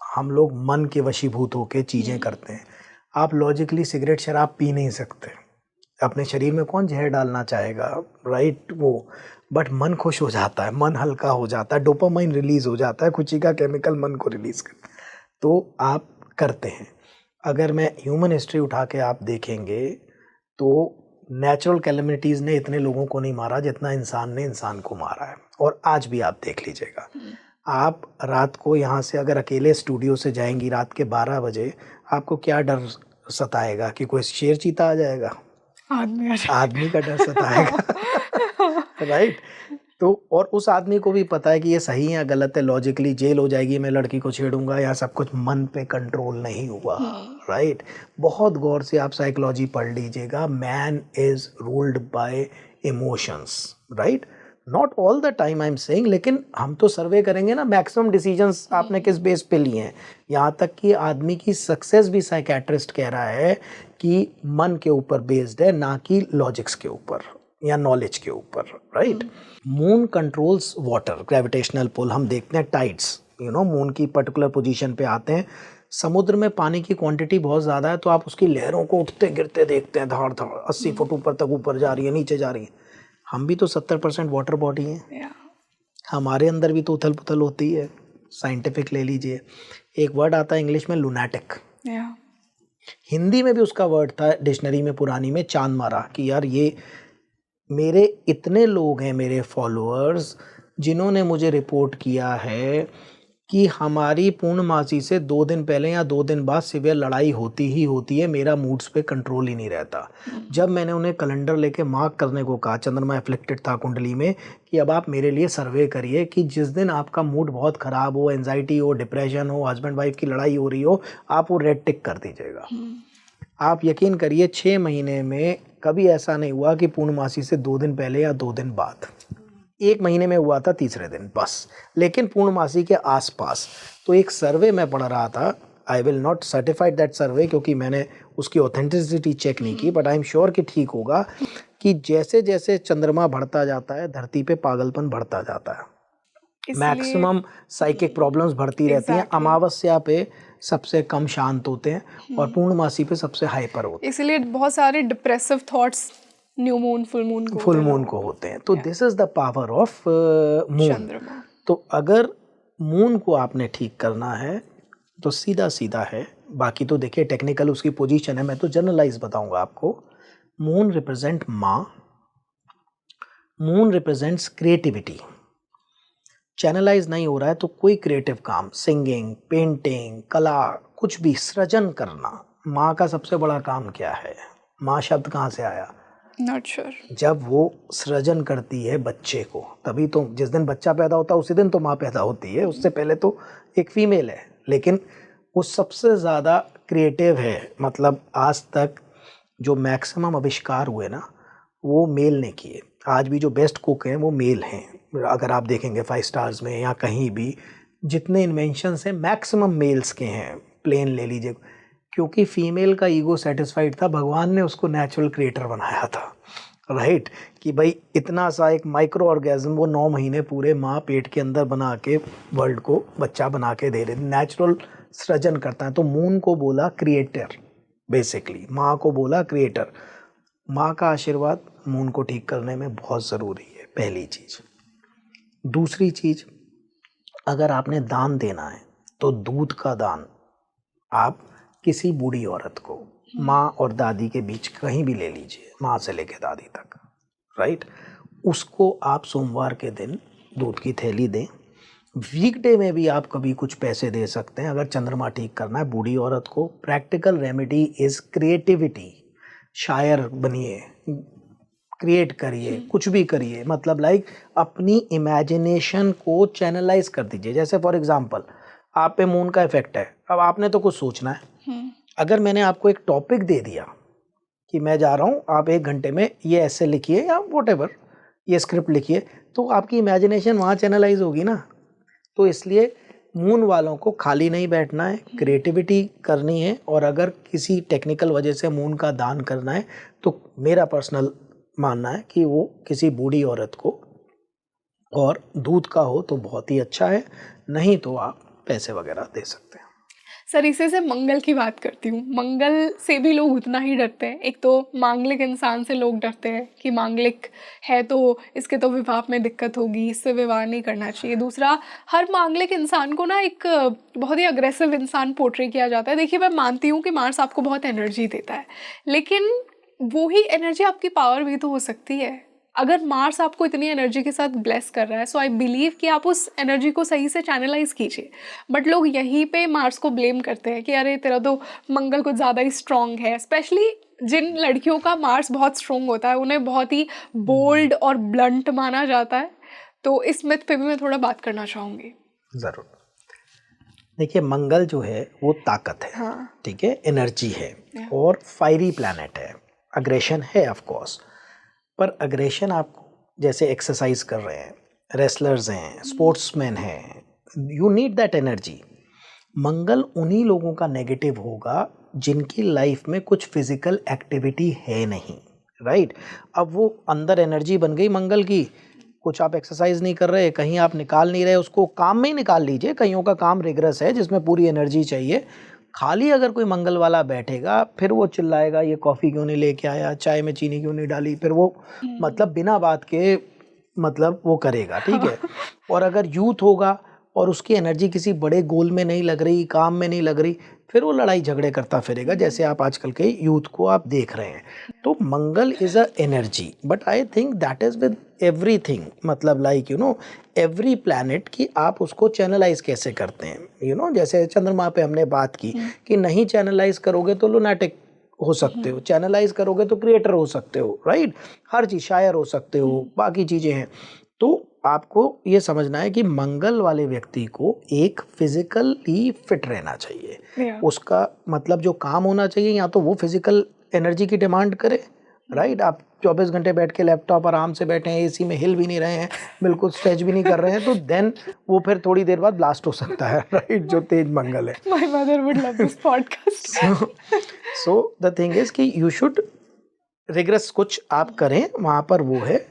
हम लोग मन के वशीभूत होकर चीज़ें करते हैं। आप लॉजिकली सिगरेट शराब पी नहीं सकते। अपने शरीर में कौन जहर डालना चाहेगा, राइट, वो। बट मन खुश हो जाता है, मन हल्का हो जाता है, डोपामाइन रिलीज हो जाता है, खुशी का केमिकल मन को रिलीज कर, तो आप करते हैं। अगर मैं ह्यूमन हिस्ट्री उठा के आप देखेंगे तो नेचुरल कैलेमिटीज़ ने इतने लोगों को नहीं मारा जितना इंसान ने इंसान को मारा है। और आज भी आप देख लीजिएगा, आप रात को यहाँ से अगर अकेले स्टूडियो से जाएंगी रात के 12 बजे, आपको क्या डर सताएगा कि कोई शेर चीता आ जाएगा? आदमी का डर सताएगा। राइट। तो और उस आदमी को भी पता है कि ये सही है या गलत है, लॉजिकली जेल हो जाएगी, मैं लड़की को छेड़ूंगा, या सब कुछ मन पे कंट्रोल नहीं हुआ। राइट। बहुत गौर से आप साइकोलॉजी पढ़ लीजिएगा। Man is ruled by emotions, right. Not all the time I am saying, लेकिन हम तो सर्वे करेंगे ना, मैक्सिमम डिसीजंस आपने किस बेस पे लिए हैं। यहाँ तक कि आदमी की सक्सेस भी साइकेट्रिस्ट कह रहा है कि मन के ऊपर बेस्ड है, ना कि लॉजिक्स के ऊपर या नॉलेज के ऊपर, right. Moon controls water, gravitational pull. हम देखते हैं टाइड्स, मून की पर्टिकुलर पोजीशन पे आते हैं। समुद्र में पानी की क्वांटिटी बहुत ज़्यादा है, तो आप उसकी लहरों को उठते गिरते देखते हैं, धाड़ धाड़ 80 फुट ऊपर तक ऊपर जा रही है, नीचे जा रही है। हम भी तो 70% वाटर बॉडी हैं। हमारे अंदर भी तो उथल पुथल होती है। साइंटिफिक ले लीजिए, एक वर्ड आता है इंग्लिश में, लुनैटिक। हिंदी में भी उसका वर्ड था डिक्शनरी में पुरानी में, चांद मारा, कि यार ये मेरे इतने लोग हैं, मेरे फॉलोअर्स, जिन्होंने मुझे रिपोर्ट किया है कि हमारी पूर्णमासी से 2 दिन पहले या 2 दिन बाद सिवियर लड़ाई होती ही होती है, मेरा मूड्स पे कंट्रोल ही नहीं रहता। जब मैंने उन्हें कैलेंडर लेके मार्क करने को कहा, चंद्रमा एफ्लिक्टेड था कुंडली में, कि अब आप मेरे लिए सर्वे करिए कि जिस दिन आपका मूड बहुत ख़राब हो, एंजाइटी हो, डिप्रेशन हो, हस्बैंड वाइफ की लड़ाई हो रही हो, आप वो रेड टिक कर दीजिएगा। आप यकीन करिए 6 महीने में कभी ऐसा नहीं हुआ कि पूर्णमासी से 2 दिन पहले या 2 दिन बाद। 1 महीने में हुआ था तीसरे दिन बस, लेकिन पूर्णमासी के आसपास। तो एक सर्वे मैं पढ़ रहा था, I will not certified that survey क्योंकि मैंने उसकी ऑथेंटिसिटी चेक नहीं की, बट आई एम श्योर कि ठीक होगा, कि जैसे जैसे चंद्रमा बढ़ता जाता है धरती पे पागलपन बढ़ता जाता है, मैक्सिमम साइकिक प्रॉब्लम्स बढ़ती रहती हैं। अमावस्या पे सबसे कम शांत होते हैं और पूर्णमासी पे सबसे हाइपर होते हैं। इसलिए बहुत सारे depressive thoughts new moon, full moon को होते हैं। तो this is the power of moon. तो अगर मून को आपने ठीक करना है तो सीधा सीधा है, बाकी तो देखिए टेक्निकल उसकी पोजीशन है, मैं तो जनरलाइज बताऊंगा आपको। मून रिप्रेजेंट माँ, मून रिप्रेजेंट्स क्रिएटिविटी। चैनलाइज नहीं हो रहा है तो कोई क्रिएटिव काम, सिंगिंग, पेंटिंग, कला, कुछ भी सृजन करना, माँ का सबसे बड़ा काम क्या है? माँ शब्द कहाँ से आया? Not sure. जब वो सृजन करती है बच्चे को, तभी तो जिस दिन बच्चा पैदा होता है उसी दिन तो माँ पैदा होती है, उससे पहले तो एक फीमेल है, लेकिन वो सबसे ज़्यादा क्रिएटिव है। मतलब आज तक जो मैक्सिमम आविष्कार हुए ना, वो मेल ने किए। आज भी जो बेस्ट कुक हैं वो मेल हैं। अगर आप देखेंगे 5 स्टार्स में या कहीं भी, जितने इन्वेंशंस हैं मैक्सिमम मेल्स के हैं। प्लेन ले लीजिए, क्योंकि फीमेल का ईगो सेटिस्फाइड था, भगवान ने उसको नेचुरल क्रिएटर बनाया था, राइट। कि भाई इतना सा एक माइक्रो ऑर्गेज्म वो 9 महीने पूरे माँ पेट के अंदर बना के वर्ल्ड को बच्चा बना के दे रहे, नेचुरल सृजन करता है। तो मून को बोला क्रिएटर, बेसिकली माँ को बोला क्रिएटर। माँ का आशीर्वाद मून को ठीक करने में बहुत ज़रूरी है, पहली चीज़। दूसरी चीज, अगर आपने दान देना है तो दूध का दान आप किसी बूढ़ी औरत को, माँ और दादी के बीच कहीं भी ले लीजिए, माँ से लेके दादी तक, राइट, उसको आप सोमवार के दिन दूध की थैली दें। वीकडे में भी आप कभी कुछ पैसे दे सकते हैं अगर चंद्रमा ठीक करना है बूढ़ी औरत को। Practical remedy is creativity. शायर बनिए, क्रिएट करिए, कुछ भी करिए, मतलब लाइक अपनी इमेजिनेशन को चैनलाइज कर दीजिए। जैसे फॉर एग्जांपल आप पे मून का इफेक्ट है, अब आपने तो कुछ सोचना है। अगर मैंने आपको एक टॉपिक दे दिया कि मैं जा रहा हूँ, आप 1 घंटे में ये ऐसे लिखिए या वॉटेवर, ये स्क्रिप्ट लिखिए, तो आपकी इमेजिनेशन वहाँ चैनलाइज होगी ना। तो इसलिए मून वालों को खाली नहीं बैठना है, क्रिएटिविटी करनी है। और अगर किसी टेक्निकल वजह से मून का दान करना है तो मेरा पर्सनल मानना है कि वो किसी बूढ़ी औरत को, और दूध का हो तो बहुत ही अच्छा है, नहीं तो आप पैसे वगैरह दे सकते हैं। सर इसी से मंगल की बात करती हूँ। मंगल से भी लोग उतना ही डरते हैं। एक तो मांगलिक इंसान से लोग डरते हैं कि मांगलिक है तो इसके तो विवाह में दिक्कत होगी, इससे विवाह नहीं करना चाहिए। दूसरा, हर मांगलिक इंसान को ना एक बहुत ही अग्रेसिव इंसान पोर्ट्रे किया जाता है। देखिए, मैं मानती हूँ कि मार्स आपको बहुत एनर्जी देता है, लेकिन वो ही एनर्जी आपकी पावर भी तो हो सकती है। अगर मार्स आपको इतनी एनर्जी के साथ ब्लेस कर रहा है, सो आई बिलीव कि आप उस एनर्जी को सही से चैनलाइज कीजिए। बट लोग यहीं पे मार्स को ब्लेम करते हैं कि अरे तेरा तो मंगल कुछ ज़्यादा ही स्ट्रॉन्ग है। स्पेशली जिन लड़कियों का मार्स बहुत स्ट्रॉन्ग होता है, उन्हें बहुत ही बोल्ड और ब्लंट माना जाता है। तो इस मिथ पे भी मैं थोड़ा बात करना चाहूँगी। ज़रूर। देखिए, मंगल जो है वो ताकत है, हाँ। ठीक है, एनर्जी है और फायरी प्लैनेट है, अग्रेशन है ऑफ कोर्स। पर अग्रेशन आप जैसे एक्सरसाइज कर रहे हैं, रेसलर्स हैं, स्पोर्ट्समैन हैं, यू नीड दैट एनर्जी। मंगल उन्हीं लोगों का नेगेटिव होगा जिनकी लाइफ में कुछ फिजिकल एक्टिविटी है नहीं, राइट। अब वो अंदर एनर्जी बन गई मंगल की, कुछ आप एक्सरसाइज नहीं कर रहे, कहीं आप निकाल नहीं रहे, उसको काम में ही निकाल लीजिए। कईयों का काम रिग्रेस है जिसमें पूरी एनर्जी चाहिए। खाली अगर कोई मंगल वाला बैठेगा, फिर वो चिल्लाएगा ये कॉफ़ी क्यों नहीं लेके आया, चाय में चीनी क्यों नहीं डाली, फिर वो मतलब बिना बात के मतलब वो करेगा, ठीक है। और अगर यूथ होगा और उसकी एनर्जी किसी बड़े गोल में नहीं लग रही, काम में नहीं लग रही, फिर वो लड़ाई झगड़े करता फिरेगा, जैसे आप आजकल के यूथ को आप देख रहे हैं। तो Mangal is a energy, but I think that is with everything, मतलब like you know every planet की आप उसको चैनलाइज कैसे करते हैं। यू नो जैसे चंद्रमा पे हमने बात की कि नहीं चैनलाइज करोगे तो लुनाटिक हो सकते हो, चैनलाइज करोगे तो क्रिएटर हो सकते हो, राइट। हर चीज़, शायर हो सकते हो, बाकी चीज़ें हैं। तो आपको ये समझना है कि मंगल वाले व्यक्ति को एक फिजिकली फिट रहना चाहिए। उसका मतलब जो काम होना चाहिए, या तो वो फिजिकल एनर्जी की डिमांड करे, राइट। आप 24 घंटे बैठ के लैपटॉप आराम से बैठे हैं, एसी में हिल भी नहीं रहे हैं, बिल्कुल स्ट्रेच भी नहीं कर रहे हैं, तो देन वो फिर थोड़ी देर बाद ब्लास्ट हो सकता है, राइट, जो तेज मंगल है। My mother would love this podcast. So the thing is कि you should रिग्रेस कुछ आप करें, वहाँ पर वो है।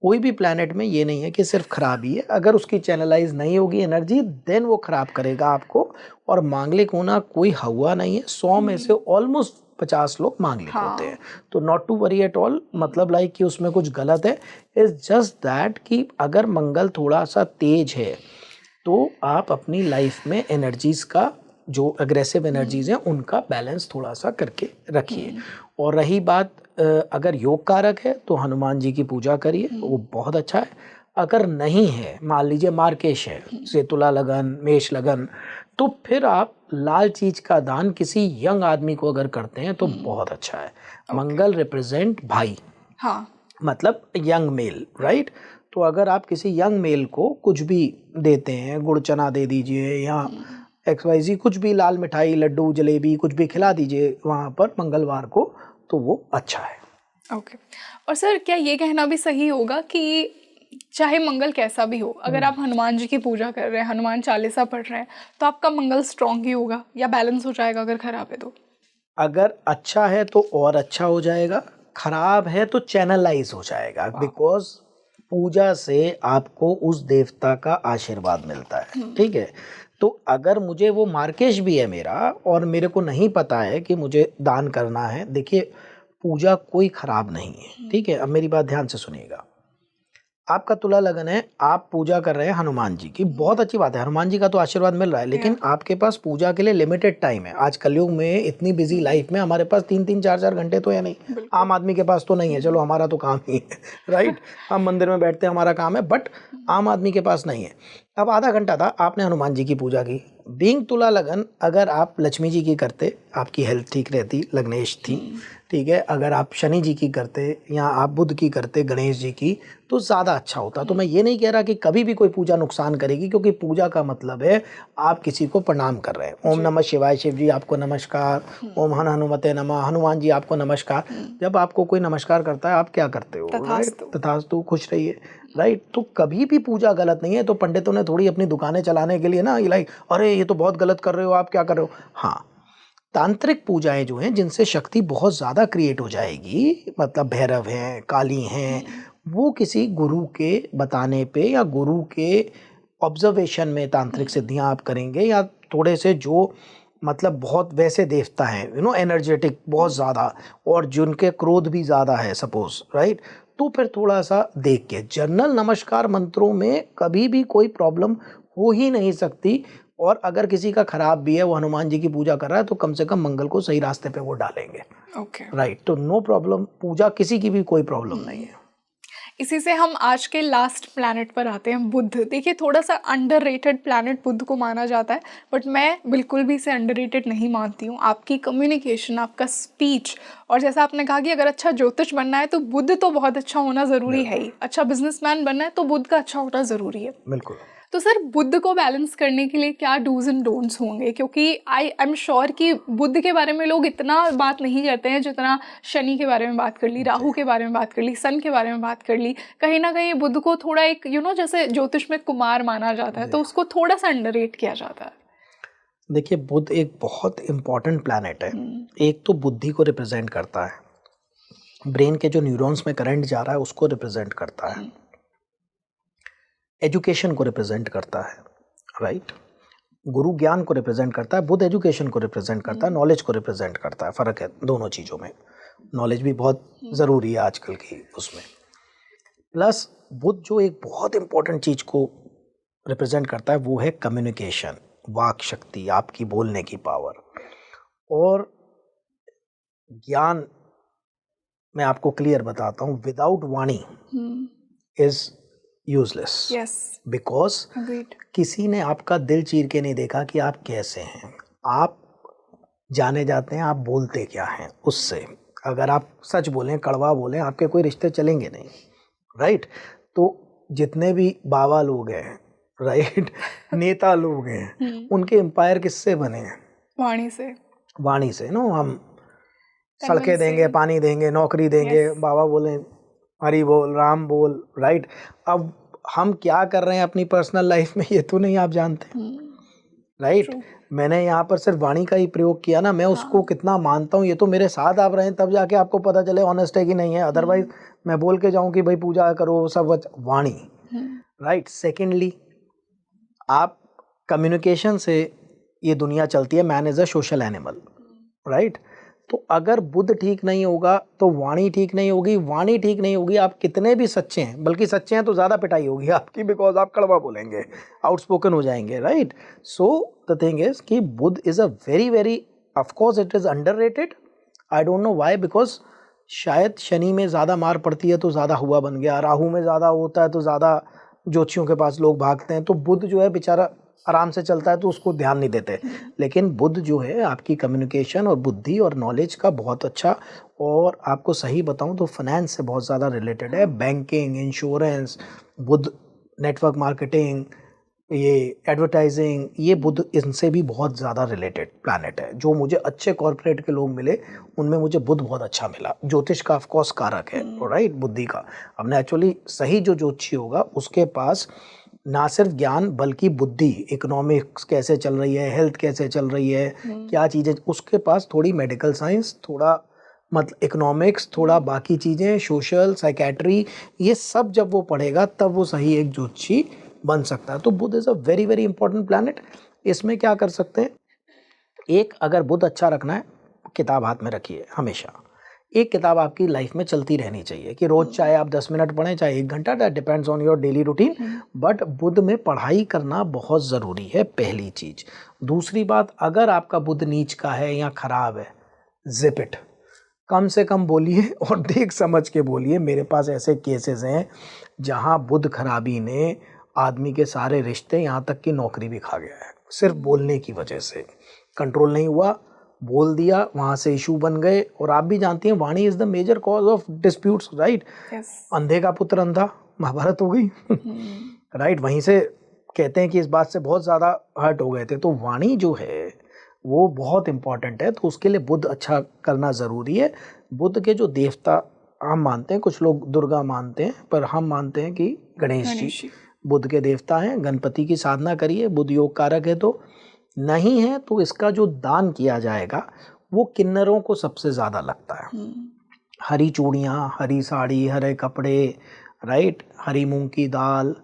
कोई भी प्लैनेट में ये नहीं है कि सिर्फ खराबी है, अगर उसकी चैनलाइज नहीं होगी एनर्जी, देन वो खराब करेगा आपको। और मांगलिक होना कोई हवा नहीं है, 100 में से ऑलमोस्ट 50 लोग मांगलिक होते हैं। तो not to worry at all, मतलब लाइक कि उसमें कुछ गलत है। इज जस्ट दैट कि अगर मंगल थोड़ा सा तेज है तो आप अपनी लाइफ में एनर्जीज का, जो अग्रेसिव एनर्जीज हैं, उनका बैलेंस थोड़ा सा करके रखिए। और रही बात अगर योग कारक है तो हनुमान जी की पूजा करिए, वो बहुत अच्छा है। अगर नहीं है, मान लीजिए मार्केश है, से तुला लगन, मेष लगन, तो फिर आप लाल चीज का दान किसी यंग आदमी को अगर करते हैं तो बहुत अच्छा है। मंगल रिप्रेजेंट भाई, हाँ, मतलब यंग मेल, राइट। तो अगर आप किसी यंग मेल को कुछ भी देते हैं, गुड़ चना दे दीजिए या XYZ कुछ भी, लाल मिठाई, लड्डू, जलेबी कुछ भी खिला दीजिए वहाँ पर मंगलवार को, तो वो अच्छा है। ओके। और सर क्या ये कहना भी सही होगा कि चाहे मंगल कैसा भी हो, अगर आप हनुमान जी की पूजा कर रहे हैं, हनुमान चालीसा पढ़ रहे हैं, तो आपका मंगल स्ट्रॉन्ग ही होगा या बैलेंस हो जाएगा? अगर खराब है तो? अगर अच्छा है तो और अच्छा हो जाएगा, खराब है तो चैनलाइज हो जाएगा, बिकॉज पूजा से आपको उस देवता का आशीर्वाद मिलता है, ठीक है। तो अगर मुझे वो मार्केश भी है मेरा और मेरे को नहीं पता है कि मुझे दान करना है, देखिए पूजा कोई खराब नहीं है, ठीक है। अब मेरी बात ध्यान से सुनिएगा। आपका तुला लगन है, आप पूजा कर रहे हैं हनुमान जी की, बहुत अच्छी बात है, हनुमान जी का तो आशीर्वाद मिल रहा है, लेकिन आपके पास पूजा के लिए लिमिटेड टाइम है। आज कलयुग में इतनी बिजी लाइफ में हमारे पास 3-3 4-4 घंटे तो है नहीं, आम आदमी के पास तो नहीं है, चलो हमारा तो काम ही है, राइट, हम मंदिर में बैठते हैं, हमारा काम है, बट आम आदमी के पास नहीं है। अब आधा घंटा था, आपने हनुमान जी की पूजा की। बीइंग तुला लगन, अगर आप लक्ष्मी जी की करते, आपकी हेल्थ ठीक रहती, लग्नेश थी, ठीक है, अगर आप शनि जी की करते या आप बुध की करते, गणेश जी की, तो ज़्यादा अच्छा होता। तो मैं ये नहीं कह रहा कि कभी भी कोई पूजा नुकसान करेगी, क्योंकि पूजा का मतलब है आप किसी को प्रणाम कर रहे हैं। ओम नमः शिवाय, शिव जी आपको नमस्कार, ओम हन हनुमते नमः, हनुमान जी आपको नमस्कार। जब आपको कोई नमस्कार करता है, आप क्या करते हो? राइट, तथास्तु, खुश रहिए, राइट। तो कभी भी पूजा गलत नहीं है। तो पंडितों ने थोड़ी अपनी दुकानें चलाने के लिए ना, लाइक अरे ये तो बहुत गलत कर रहे हो, आप क्या कर रहे हो। हाँ, तांत्रिक पूजाएं जो हैं जिनसे शक्ति बहुत ज़्यादा क्रिएट हो जाएगी, मतलब भैरव हैं, काली हैं, वो किसी गुरु के बताने पे या गुरु के ऑब्जर्वेशन में तांत्रिक सिद्धियां आप करेंगे, या थोड़े से जो मतलब बहुत वैसे देवता हैं, एनर्जेटिक बहुत ज़्यादा, और जिनके क्रोध भी ज़्यादा है सपोज, राइट, तो फिर थोड़ा सा देख के। जनरल नमस्कार मंत्रों में कभी भी कोई प्रॉब्लम हो ही नहीं सकती। और अगर किसी का खराब भी है, वो हनुमान जी की पूजा कर रहा है, तो कम से कम मंगल को सही रास्ते पे वो डालेंगे। राइट, तो नो प्रॉब्लम, पूजा किसी की भी कोई प्रॉब्लम नहीं है। इसी से हम आज के लास्ट प्लैनेट पर आते हैं, बुध। देखिए, थोड़ा सा अंडररेटेड प्लैनेट बुध को माना जाता है, बट मैं बिल्कुल भी इसे अंडररेटेड नहीं मानती हूँ। आपकी कम्युनिकेशन, आपका स्पीच, और जैसा आपने कहा कि अगर अच्छा ज्योतिष बनना है तो बुध तो बहुत अच्छा होना ज़रूरी है ही, अच्छा बिजनेसमैन बनना है तो बुध का अच्छा होना ज़रूरी है। बिल्कुल। तो सर, बुध को बैलेंस करने के लिए क्या डूज एंड डोंट्स होंगे? क्योंकि आई एम श्योर कि बुध के बारे में लोग इतना बात नहीं करते हैं जितना शनि के बारे में बात कर ली, राहु के बारे में बात कर ली, सन के बारे में बात कर ली। कहीं ना कहीं बुध को थोड़ा एक जैसे ज्योतिष में कुमार माना जाता है, तो उसको थोड़ा सा अंडररेट किया जाता है। देखिए, बुध एक बहुत इंपॉर्टेंट प्लैनेट है। एक तो बुद्धि को रिप्रेजेंट करता है, ब्रेन के जो न्यूरॉन्स में करंट जा रहा है उसको रिप्रेजेंट करता है, एजुकेशन को रिप्रेजेंट करता है, राइट, गुरु ज्ञान को रिप्रेजेंट करता है, बुध एजुकेशन को रिप्रेजेंट करता है, नॉलेज को रिप्रेजेंट करता है। फ़र्क है दोनों चीज़ों में, नॉलेज भी बहुत ज़रूरी है आजकल की उसमें। प्लस बुध जो एक बहुत इंपॉर्टेंट चीज़ को रिप्रेजेंट करता है वो है कम्युनिकेशन, वाक शक्ति, आपकी बोलने की पावर। और ज्ञान मैं आपको क्लियर बताता हूँ, without vani is useless, because किसी ने आपका दिल चीर के नहीं देखा कि आप कैसे हैं, आप जाने जाते हैं आप बोलते क्या हैं उससे। अगर आप सच बोलें, कड़वा बोलें, आपके कोई रिश्ते चलेंगे नहीं, राइट। तो जितने भी बाबा लोग हैं, राइट, नेता लोग हैं, उनके एम्पायर किससे बने हैं? वाणी से। वाणी से। नो, हम सड़कें देंगे, पानी देंगे, नौकरी देंगे, बाबा बोले हरि बोल, राम बोल, राइट। अब हम क्या कर रहे हैं अपनी पर्सनल लाइफ में ये तो नहीं आप जानते, राइट। मैंने यहाँ पर सिर्फ वाणी का ही प्रयोग किया ना, मैं उसको कितना मानता हूँ ये तो मेरे साथ आप रहे तब जाके आपको पता चले ऑनेस्ट है कि नहीं है। अदरवाइज मैं बोल के जाऊँ कि भाई पूजा करो सब, वाणी, राइट। सेकेंडली, आप कम्युनिकेशन से ये दुनिया चलती है, man is a social animal, right. तो अगर बुध ठीक नहीं होगा तो वाणी ठीक नहीं होगी, वाणी ठीक नहीं होगी, आप कितने भी सच्चे हैं, बल्कि सच्चे हैं तो ज़्यादा पिटाई होगी आपकी, बिकॉज आप कड़वा बोलेंगे, आउटस्पोकन हो जाएंगे, right. So the thing is कि Budh is a very very, of course it is underrated. I don't know why, because शायद शनि में ज़्यादा मार पड़ती है तो ज़्यादा हुआ बन गया, राहु में ज़्यादा होता है तो ज़्यादा ज्योतिषियों के पास लोग भागते हैं, तो बुध जो है बेचारा आराम से चलता है तो उसको ध्यान नहीं देते। लेकिन बुध जो है आपकी कम्युनिकेशन और बुद्धि और नॉलेज का बहुत अच्छा, और आपको सही बताऊं तो फाइनेंस से बहुत ज़्यादा रिलेटेड है, बैंकिंग, इंश्योरेंस, बुध नेटवर्क मार्केटिंग, ये एडवर्टाइजिंग, ये बुध इनसे भी बहुत ज़्यादा रिलेटेड प्लैनेट है। जो मुझे अच्छे कॉर्पोरेट के लोग मिले उनमें मुझे बुध बहुत अच्छा मिला। ज्योतिष का ऑफकोर्स कारक है, राइट, बुद्धि का। अब नेचुरली सही जो ज्योतिषी होगा उसके पास ना सिर्फ ज्ञान बल्कि बुद्धि, इकोनॉमिक्स कैसे चल रही है, हेल्थ कैसे चल रही है, क्या चीज़ें, उसके पास थोड़ी मेडिकल साइंस, थोड़ा मतलब इकोनॉमिक्स, थोड़ा बाकी चीज़ें, सोशल, साइकेट्री, ये सब जब वो पढ़ेगा तब वो सही एक ज्योतिषी बन सकता है। तो Budh is a very very important planet. इसमें क्या कर सकते हैं, एक, अगर बुध अच्छा रखना है किताब हाथ में रखिए हमेशा, एक किताब आपकी लाइफ में चलती रहनी चाहिए कि रोज चाहे आप 10 मिनट पढ़ें चाहे 1 घंटा, that depends on your daily routine, but Budh में पढ़ाई करना बहुत ज़रूरी है, पहली चीज़। दूसरी बात, अगर आपका बुध नीच का है या खराब है, जिप इट, कम से कम बोलिए और देख समझ के बोलिए। मेरे पास ऐसे केसेस हैं जहां बुध खराबी ने आदमी के सारे रिश्ते, यहाँ तक कि नौकरी भी खा गया है, सिर्फ बोलने की वजह से। कंट्रोल नहीं हुआ, बोल दिया, वहाँ से इशू बन गए। और आप भी जानती हैं vani is the major cause of disputes, right. अंधे का पुत्र अंधा, महाभारत हो गई, राइट। वहीं से कहते हैं कि इस बात से बहुत ज़्यादा हर्ट हो गए थे। तो वाणी जो है वो बहुत इंपॉर्टेंट है, तो उसके लिए बुध अच्छा करना ज़रूरी है। बुध के जो देवता हम मानते हैं, कुछ लोग दुर्गा मानते हैं, पर हम मानते हैं कि गणेश जी बुध के देवता हैं। गणपति की साधना करिए, बुध योग कारक है। तो नहीं है तो इसका जो दान किया जाएगा वो किन्नरों को सबसे ज़्यादा लगता है। हरी चूड़ियाँ, हरी साड़ी, हरे कपड़े, राइट, हरी मूंग की दाल।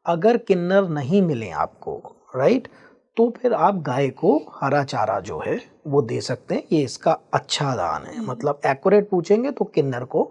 अगर किन्नर नहीं मिले आपको, राइट, तो फिर आप गाय को हरा चारा जो है वो दे सकते हैं। ये इसका अच्छा दान है। मतलब एक्यूरेट पूछेंगे तो किन्नर को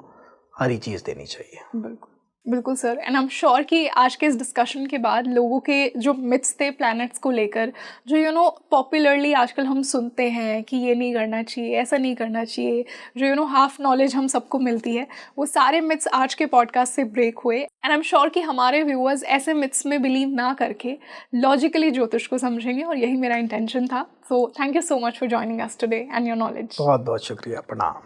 हरी चीज़ देनी चाहिए। बिल्कुल बिल्कुल sir. And I am sure कि आज के इस डिस्कशन के बाद लोगों के जो मिथ्स थे प्लैनेट्स को लेकर, जो पॉपुलरली आजकल हम सुनते हैं कि ये नहीं करना चाहिए, ऐसा नहीं करना चाहिए, जो हाफ नॉलेज हम सबको मिलती है, वो सारे मिथ्स आज के पॉडकास्ट से ब्रेक हुए। एंड आई एम श्योर कि हमारे व्यूअर्स ऐसे मिथ्स में बिलीव ना करके लॉजिकली ज्योतिष को समझेंगे, और यही मेरा इंटेंशन था। So thank you so much for joining us today and your knowledge. बहुत बहुत शुक्रिया, प्रणाम।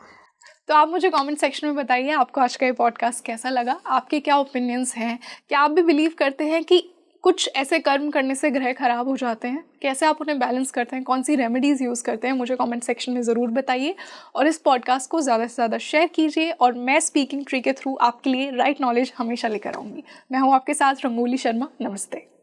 तो आप मुझे कमेंट सेक्शन में बताइए आपको आज का ये पॉडकास्ट कैसा लगा, आपके क्या ओपिनियंस हैं, क्या आप भी बिलीव करते हैं कि कुछ ऐसे कर्म करने से ग्रह खराब हो जाते हैं, कैसे आप उन्हें बैलेंस करते हैं, कौन सी रेमेडीज़ यूज़ करते हैं, मुझे कमेंट सेक्शन में ज़रूर बताइए। और इस पॉडकास्ट को ज़्यादा से ज़्यादा शेयर कीजिए, और मैं स्पीकिंग ट्री के थ्रू आपके लिए राइट नॉलेज हमेशा लेकर आऊँगी। मैं हूँ आपके साथ रंगोली शर्मा। नमस्ते।